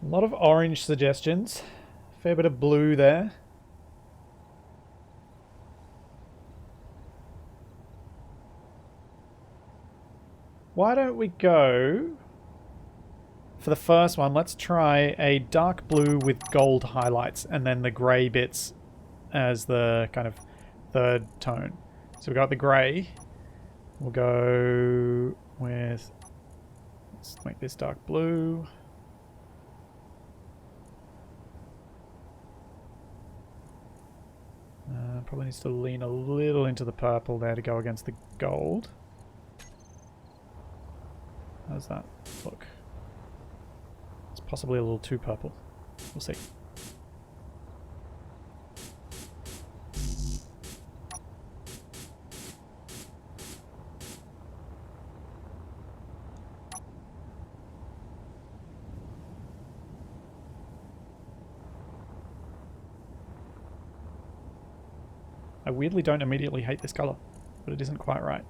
A lot of orange suggestions. Fair bit of blue there. Why don't we go... For the first one, let's try a dark blue with gold highlights and then the grey bits as the kind of third tone. So we got the grey. We'll go with... Let's make this dark blue. Probably needs to lean a little into the purple there to go against the gold. How's that look? It's possibly a little too purple. We'll see. I weirdly don't immediately hate this colour, but it isn't quite right.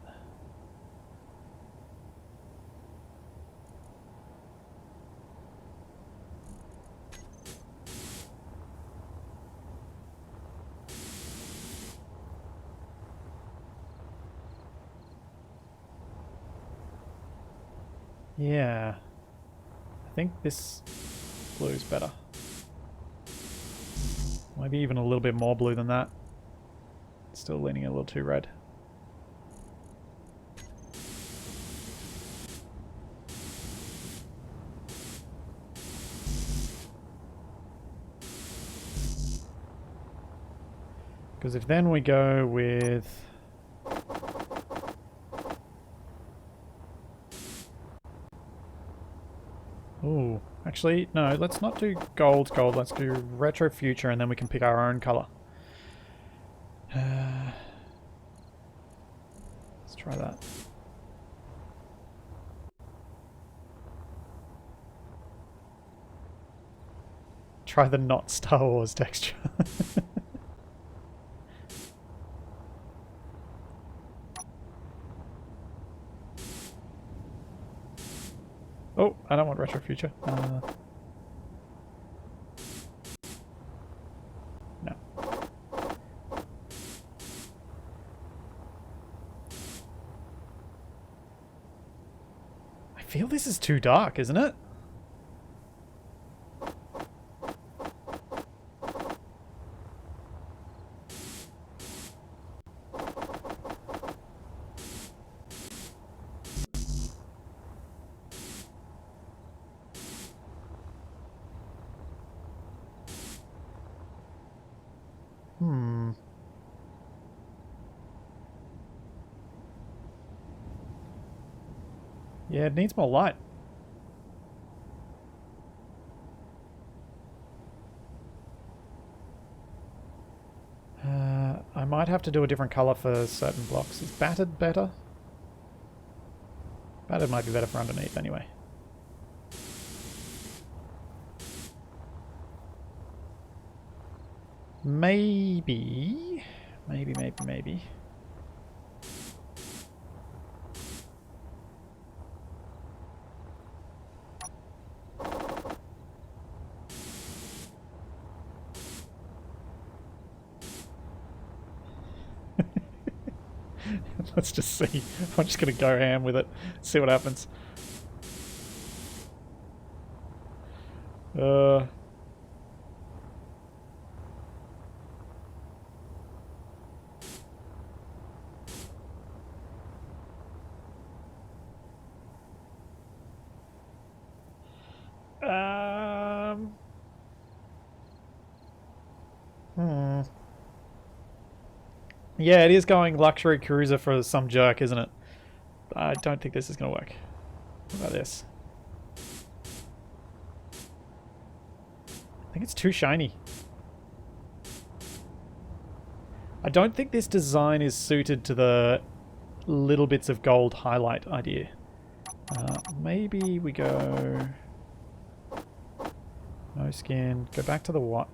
Yeah, I think this blue is better. Maybe even a little bit more blue than that. Still leaning a little too red. Because if then we go with... Ooh, actually, no, let's not do gold, let's do retro future and then we can pick our own colour. Let's try that. Try the not Star Wars texture. Oh, I don't want retro future. No. I feel this is too dark, isn't it? Yeah, it needs more light. I might have to do a different colour for certain blocks. Is battered better? Battered might be better for underneath anyway. Maybe. Maybe. Let's just see. I'm just going to go ham with it. See what happens. Uh... Yeah, it is going luxury cruiser for some jerk, isn't it? I don't think this is going to work. What about this? I think it's too shiny. I don't think this design is suited to the little bits of gold highlight idea. Maybe we go... No skin. Go back to the what?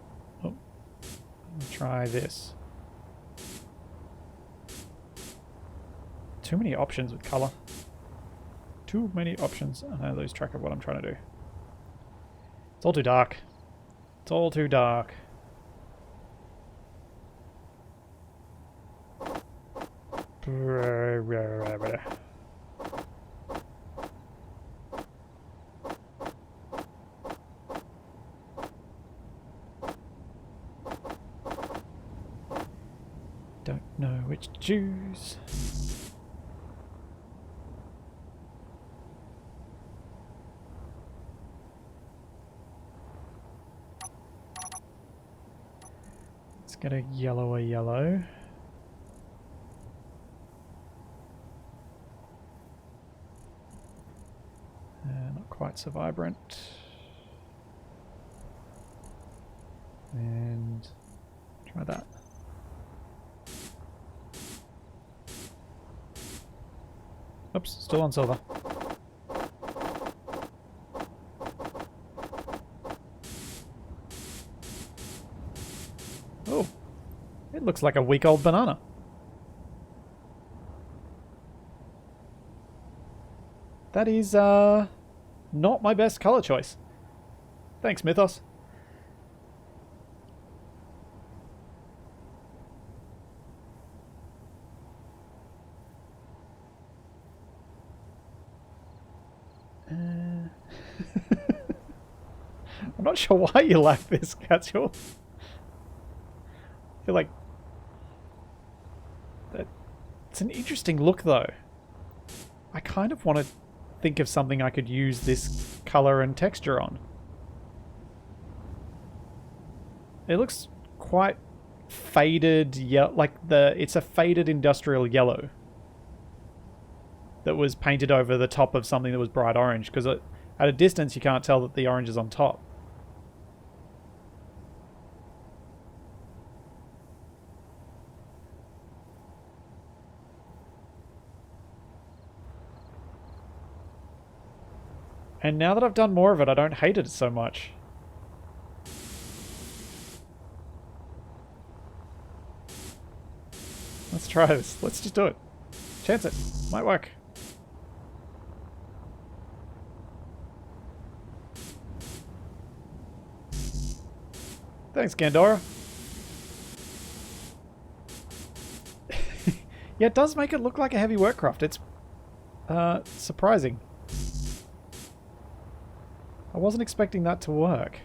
Oh. Try this. Too many options with colour. Too many options. And I lose track of what I'm trying to do. It's all too dark. It's all too dark. Don't know which to choose. Let's get a yellower yellow. Not quite so vibrant. And try that. Oops, still on silver. Oh, it looks like a week-old banana. That is, not my best color choice. Thanks, Mythos. I'm not sure why you like this, Catsual. I feel like... It's an interesting look, though. I kind of want to think of something I could use this color and texture on. It looks quite faded, like it's a faded industrial yellow that was painted over the top of something that was bright orange, because at a distance you can't tell that the orange is on top. And now that I've done more of it, I don't hate it so much. Let's try this. Let's just do it. Chance it. Might work. Thanks, Gandora. Yeah, it does make it look like a heavy workcraft. It's surprising. I wasn't expecting that to work.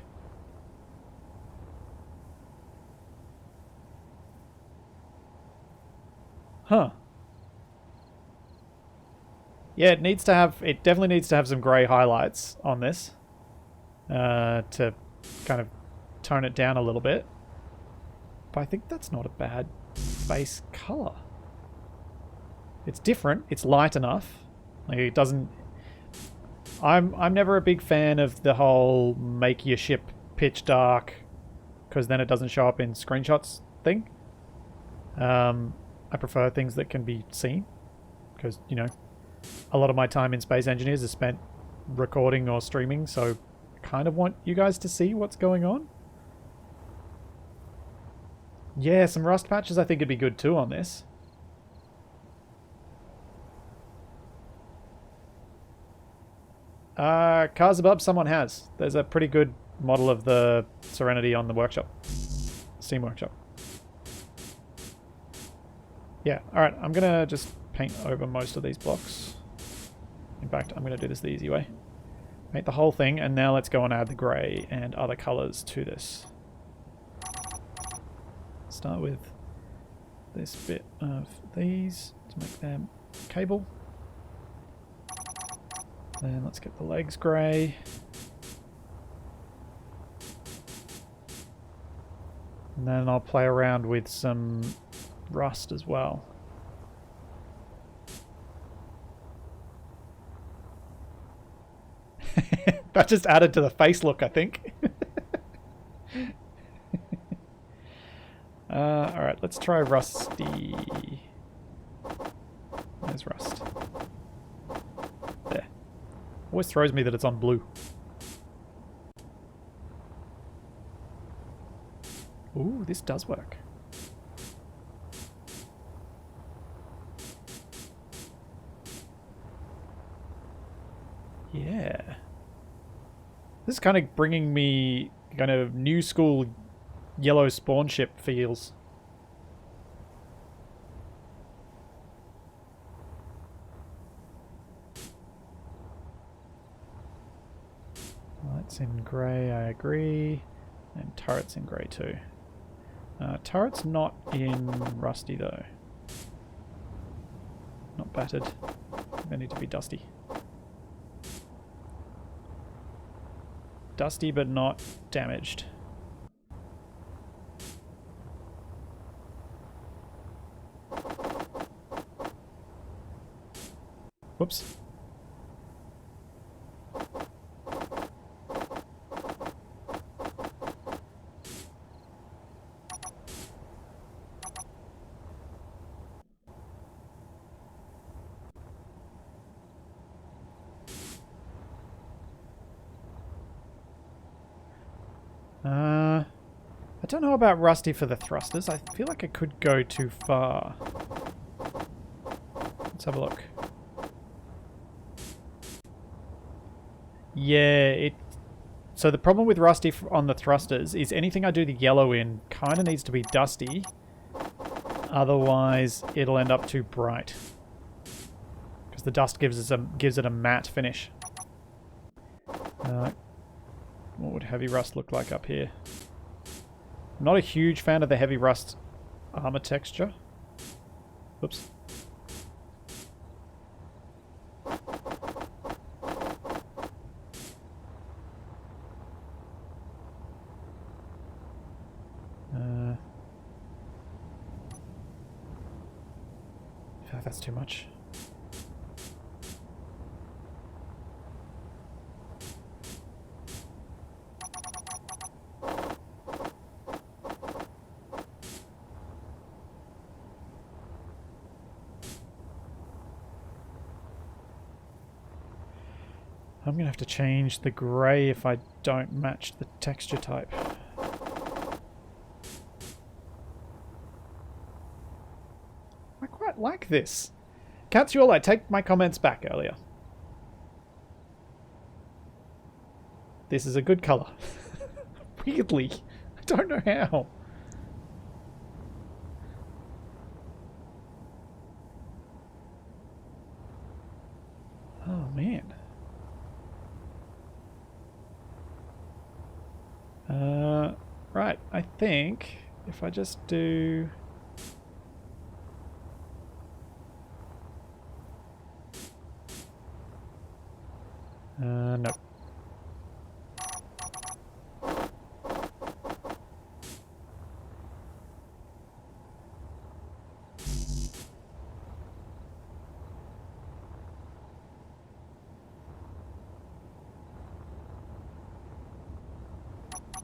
Huh. Yeah, it definitely needs to have some grey highlights on this. To kind of tone it down a little bit. But I think that's not a bad base colour. It's different, it's light enough. Like it doesn't... I'm never a big fan of the whole make your ship pitch dark because then it doesn't show up in screenshots thing. I prefer things that can be seen because, you know, a lot of my time in Space Engineers is spent recording or streaming, so I kind of want you guys to see what's going on. Yeah, some rust patches I think would be good too on this. Cars above someone has. There's a pretty good model of the Serenity on the workshop. Steam workshop. Yeah, alright, I'm gonna just paint over most of these blocks. In fact, I'm gonna do this the easy way. Paint the whole thing, and now let's go and add the grey and other colours to this. Start with this bit of these to make them cable. Then let's get the legs grey. And then I'll play around with some rust as well. That just added to the face look, I think. Alright, let's try rusty. There's rust. There. Always throws me that it's on blue. Ooh, this does work. Yeah. This is kind of bringing me kind of new school yellow spawn ship feels. Lights in grey, I agree. And turrets in grey too. Turret's not in rusty though. Not battered. They need to be dusty. Dusty but not damaged. Whoops. I don't know about rusty for the thrusters. I feel like I could go too far. Let's have a look. Yeah, so the problem with rusty on the thrusters is anything I do the yellow in kind of needs to be dusty. Otherwise, it'll end up too bright. Because the dust gives it a matte finish. What would heavy rust look like up here? I'm not a huge fan of the heavy rust armor texture. Oops. That's too much. I'm going to have to change the grey if I don't match the texture type. I quite like this. Capsule, I take my comments back earlier. This is a good colour. Weirdly. I don't know how. Oh, man. Right, I think if I just do... no.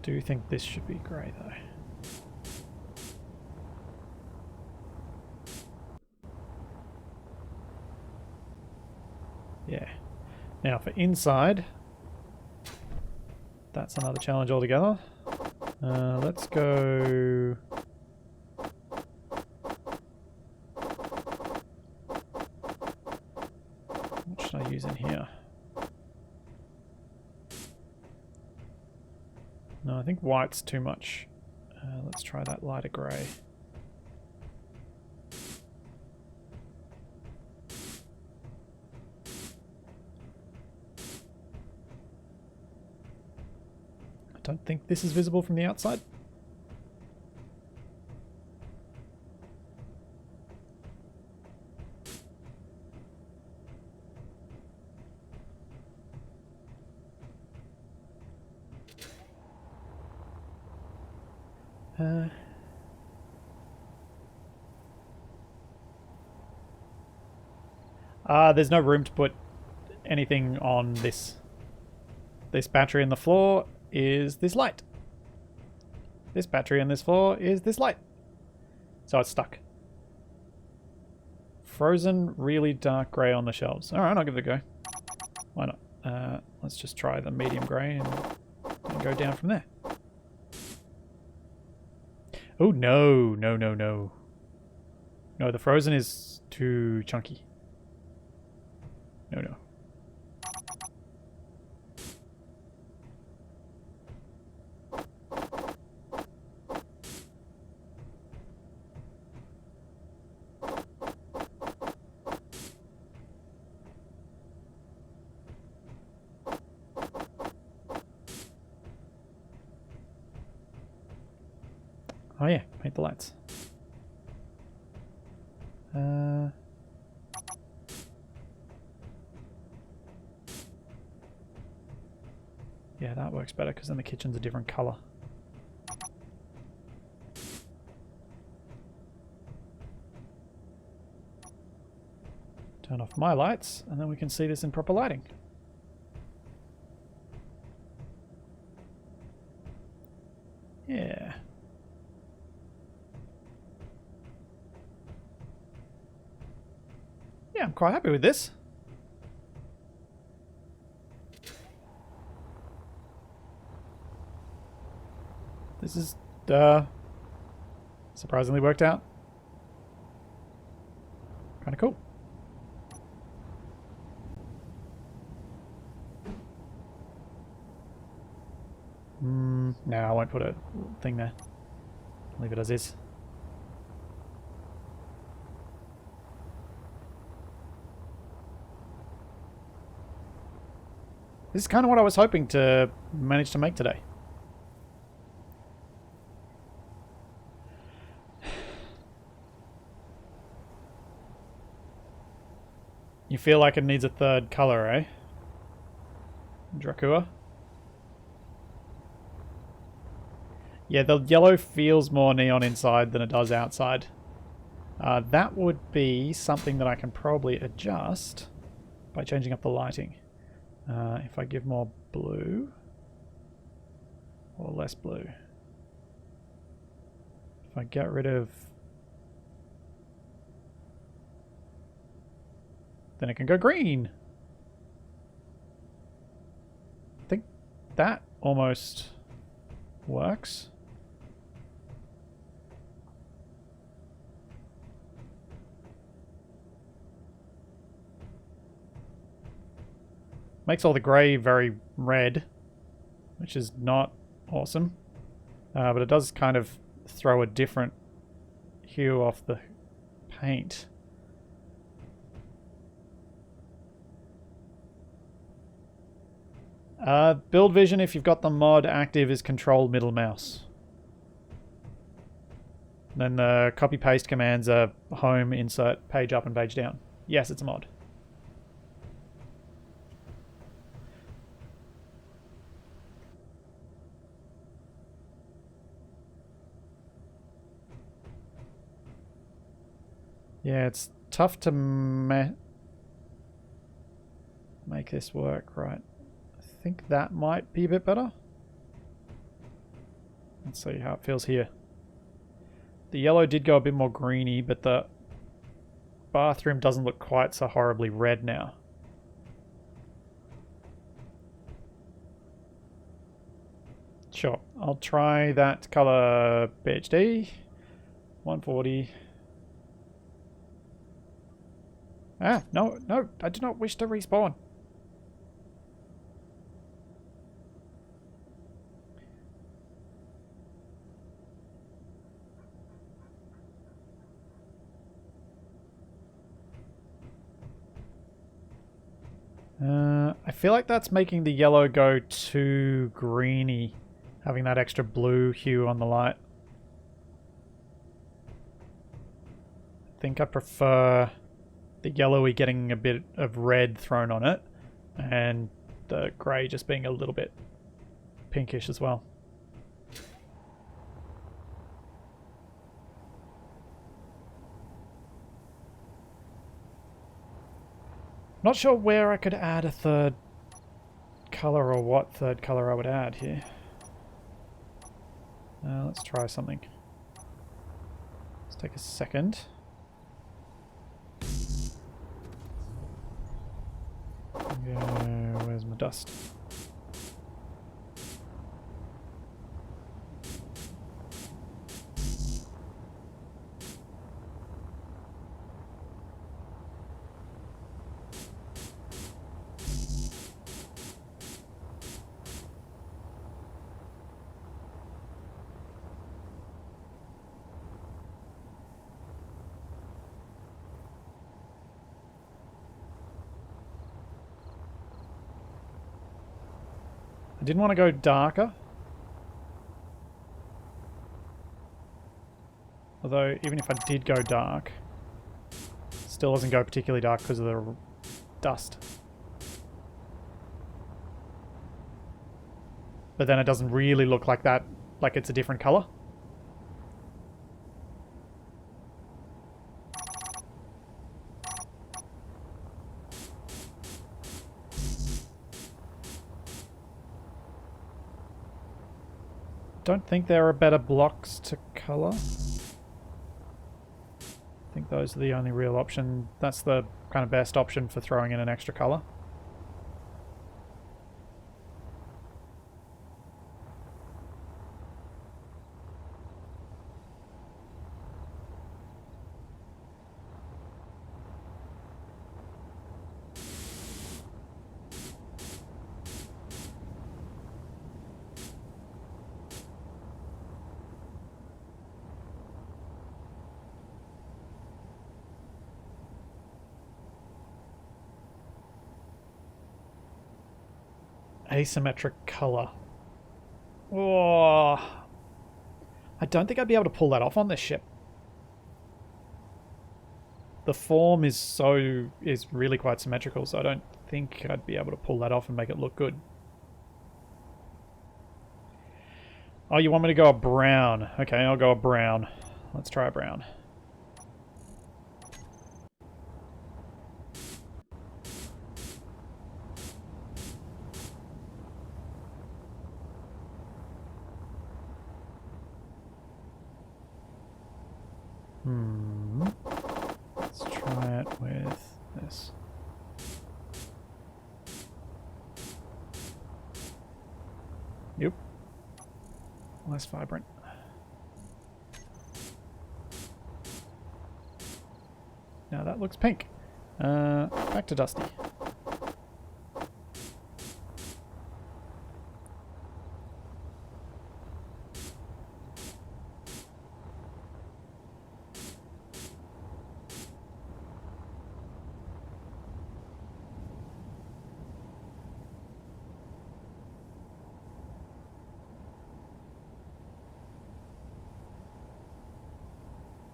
Do you think this should be grey though? Yeah. Now for inside, that's another challenge altogether. Let's go... What should I use in here? No, I think white's too much. Let's try that lighter grey. think this is visible from the outside. There's no room to put anything on this. This battery in the floor is this light. This battery in this floor is this light. So it's stuck. Frozen, really dark grey on the shelves. Alright, I'll give it a go. Why not? Let's just try the medium grey and go down from there. Oh, no. No, the frozen is too chunky. No. Oh yeah, paint the lights. Yeah, that works better because then the kitchen's a different colour. Turn off my lights and then we can see this in proper lighting. Yeah. Yeah, I'm quite happy with this. This is surprisingly worked out. Kind of cool. No, I won't put a thing there. Leave it as is. This is kind of what I was hoping to manage to make today. You feel like it needs a third colour, eh? Dracua? Yeah, the yellow feels more neon inside than it does outside. That would be something that I can probably adjust by changing up the lighting. If I give more blue or less blue. If I get rid of... then it can go green. I think that almost works. Makes all the grey very red, which is not awesome. But it does kind of throw a different hue off the paint. Build vision, if you've got the mod active, is control middle mouse. Then the copy paste commands are home, insert, page up and page down. Yes, it's a mod. Yeah, it's tough to make this work right. I think that might be a bit better. Let's see how it feels here. The yellow did go a bit more greeny, but the bathroom doesn't look quite so horribly red now. Sure, I'll try that color BHD. 140. Ah, no, I do not wish to respawn. I feel like that's making the yellow go too greeny Having that extra blue hue on the light. I think I prefer the yellowy getting a bit of red thrown on it, and the grey just being a little bit pinkish as well. Not sure where I could add a third colour or what third colour I would add here. Let's try something. Let's take a second. Where's my dust? I didn't want to go darker. Although, even if I did go dark, still doesn't go particularly dark because of the dust. But then it doesn't really look like that, like it's a different colour. Don't think there are better blocks to colour. I think those are the only real option. That's the kind of best option for throwing in an extra colour. Asymmetric colour. Oh, I don't think I'd be able to pull that off on this ship. The form is really quite symmetrical, so I don't think I'd be able to pull that off and make it look good. Oh, you want me to go a brown? Okay, I'll go a brown. Let's try a brown. Let's try it with this. Yep. Less vibrant. Now that looks pink. Back to Dusty.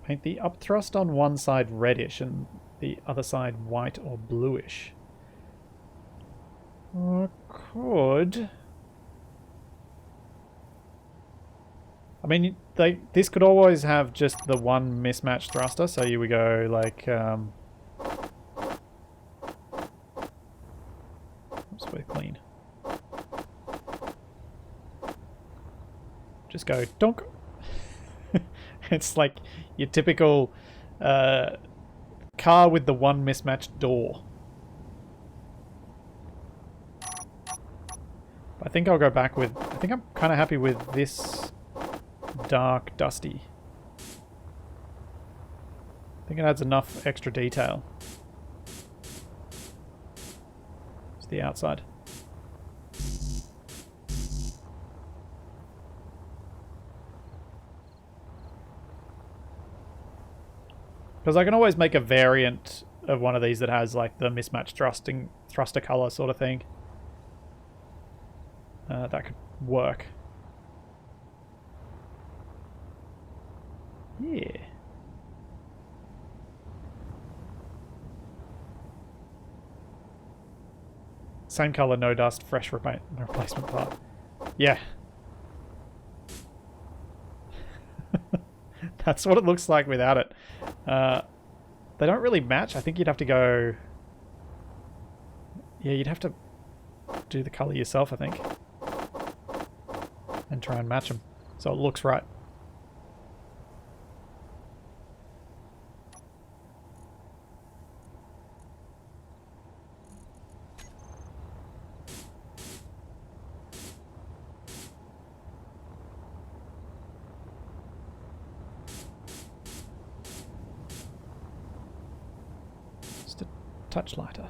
Paint the upthrust on one side reddish and the other side white or bluish. Or could... I mean, this could always have just the one mismatched thruster, so you would go like... Oops, we're clean. Just go donk. It's like your typical car with the one mismatched door. I think I'll go back with... I think I'm kind of happy with this dark Dusty. I think it adds enough extra detail. It's the outside. Because I can always make a variant of one of these that has like the mismatched thruster color sort of thing. That could work. Yeah. Same color, no dust, fresh replacement part. Yeah. That's what it looks like without it. They don't really match. I think you'd have to go... Yeah, you'd have to do the color yourself, I think. And try and match them. So it looks right. Just a touch lighter.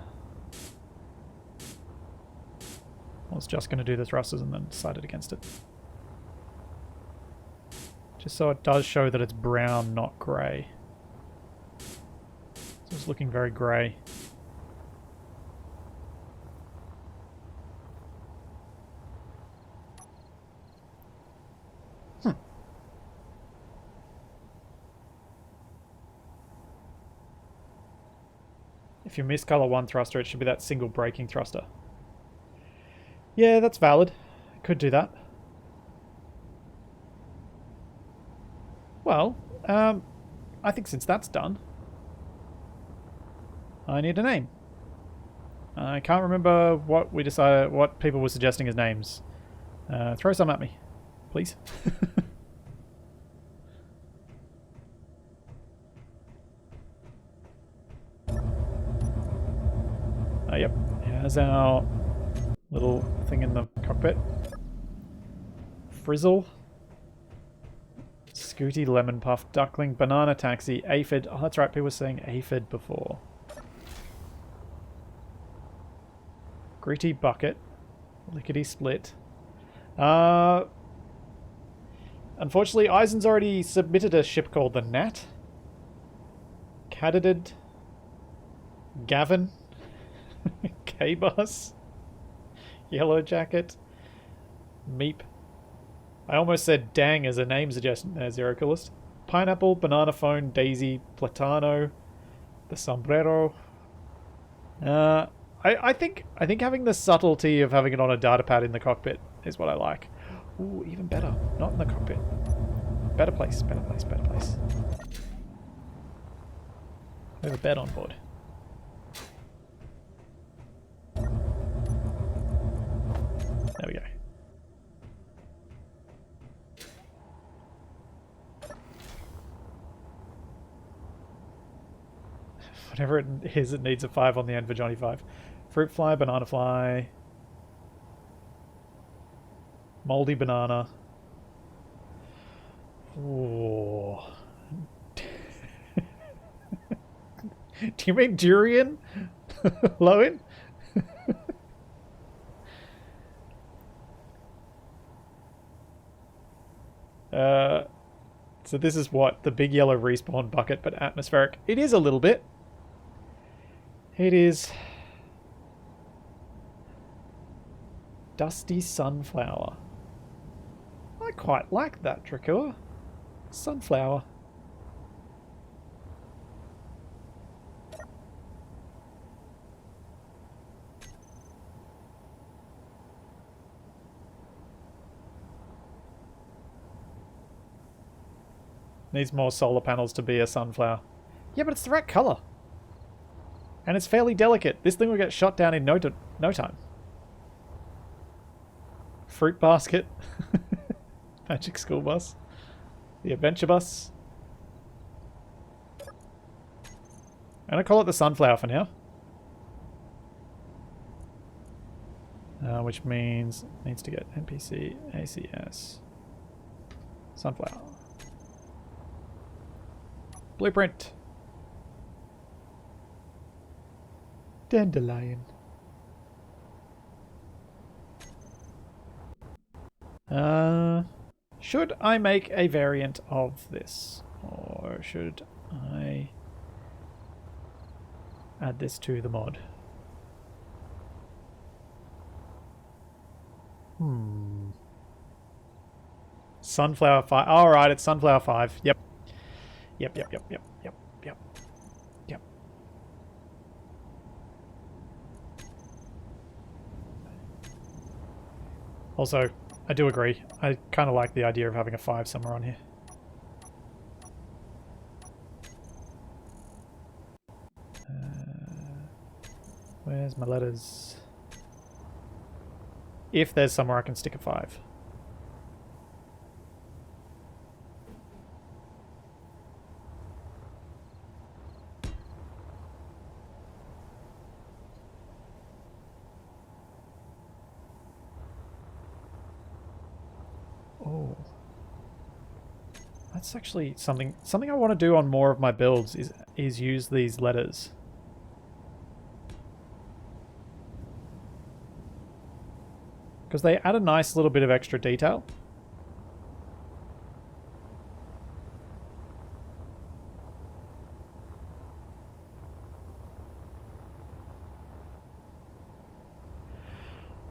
I was just going to do the thrusters and then decided against it. Just so it does show that it's brown, not grey. So it's looking very grey. If you miscolor one thruster, it should be that single braking thruster. Yeah, that's valid. Could do that. Well, I think since that's done, I need a name. I can't remember what we decided, what people were suggesting as names. Throw some at me, please. Yep, here's our little thing in the cockpit. Frizzle. Scooty, Lemon Puff, Duckling, Banana Taxi, Aphid. Oh, that's right, people were saying Aphid before. Gritty Bucket. Lickety Split. Unfortunately, Eisen's already submitted a ship called the Gnat. Cadidid. Gavin. K-Bus. Yellow Jacket. Meep. I almost said dang as a name suggestion as Zero Coolest. Pineapple, Banana Phone, Daisy, Platano, the Sombrero. I think having the subtlety of having it on a data pad in the cockpit is what I like. Ooh, even better. Not in the cockpit. Better place, better place, better place. We have a bed on board. There we go. Whatever it is, it needs a 5 on the end for Johnny 5. Fruit fly, banana fly. Moldy banana. Ooh. Do you mean durian? Lowen? So this is what? The big yellow respawn bucket, but atmospheric. It is a little bit. It is. Dusty sunflower. I quite like that, Dracua. Sunflower. Needs more solar panels to be a sunflower. Yeah, but it's the right colour. And it's fairly delicate. This thing will get shot down in no time. Fruit basket. Magic school bus. The adventure bus. I'm going to call it the sunflower for now. Which means it needs to get NPC, ACS. Sunflower. Blueprint. Dandelion. Should I make a variant of this? Or should I add this to the mod? Sunflower 5. Alright, it's Sunflower 5. Yep. Yep. Also, I do agree. I kind of like the idea of having a 5 somewhere on here. Where's my letters? If there's somewhere I can stick a 5. Oh. That's actually something I want to do on more of my builds is use these letters. Because they add a nice little bit of extra detail.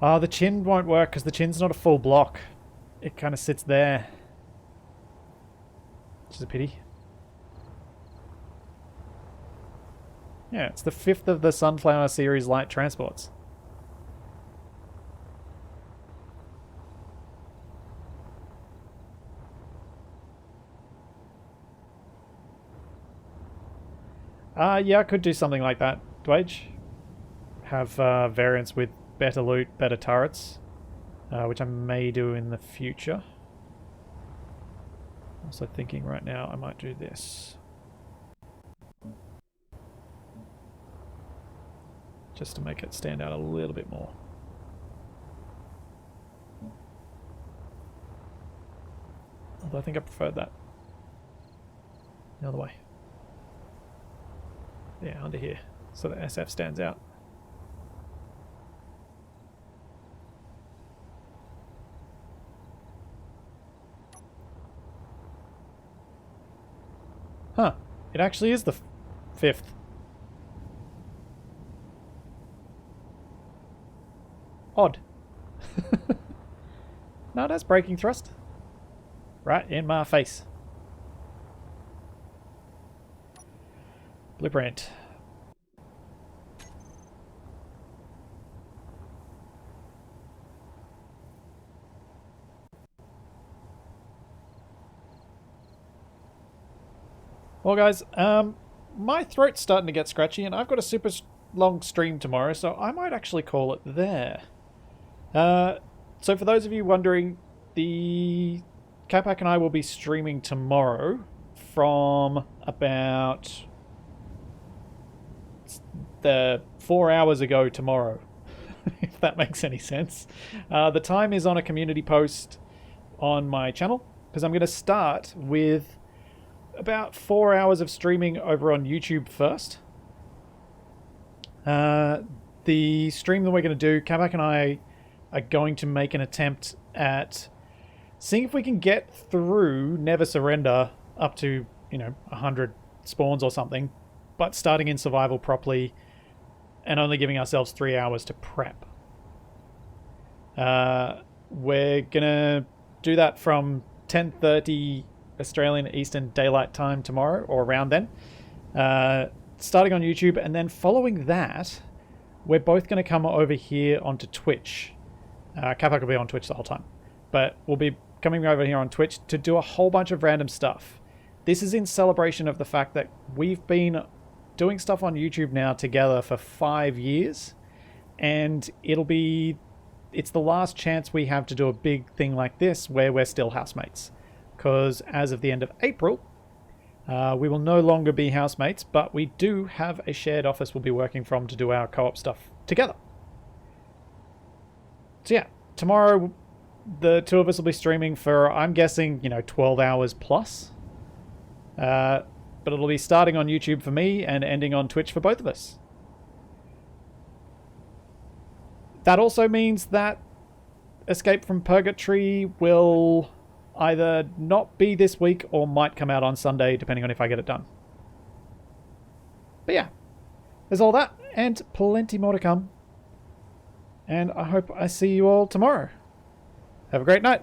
Oh, the chin won't work because the chin's not a full block. It kind of sits there. Which is a pity. Yeah, it's the 5th of the Sunflower series light transports. Yeah, I could do something like that, Dwage. Have variants with better loot, better turrets, which I may do in the future. Also thinking right now I might do this. Just to make it stand out a little bit more. Although I think I preferred that. The other way. Yeah, under here. So the SF stands out. Huh. It actually is the 5th. Odd. No, that's braking thrust. Right in my face. Blueprint. Well, guys, my throat's starting to get scratchy, and I've got a super long stream tomorrow, so I might actually call it there. So for those of you wondering, the Capac and I will be streaming tomorrow from about the 4 hours ago tomorrow, if that makes any sense. The time is on a community post on my channel, because I'm going to start with about 4 hours of streaming over on YouTube first. The stream that we're going to do, Capac and I are going to make an attempt at seeing if we can get through Never Surrender up to, 100 spawns or something, but starting in survival properly and only giving ourselves 3 hours to prep. We're going to do that from 10:30 Australian Eastern Daylight Time tomorrow, or around then. Starting on YouTube, and then following that, we're both going to come over here onto Twitch. Capac will be on Twitch the whole time, but we'll be coming over here on Twitch to do a whole bunch of random stuff. This is in celebration of the fact that we've been doing stuff on YouTube now together for 5 years, and it's the last chance we have to do a big thing like this where we're still housemates. Because as of the end of April, we will no longer be housemates, but we do have a shared office we'll be working from to do our co-op stuff together. So yeah, tomorrow the two of us will be streaming for, I'm guessing, 12 hours plus. But it'll be starting on YouTube for me and ending on Twitch for both of us. That also means that Escape from Purgatory will either not be this week or might come out on Sunday, depending on if I get it done. But yeah, there's all that and plenty more to come. And I hope I see you all tomorrow. Have a great night.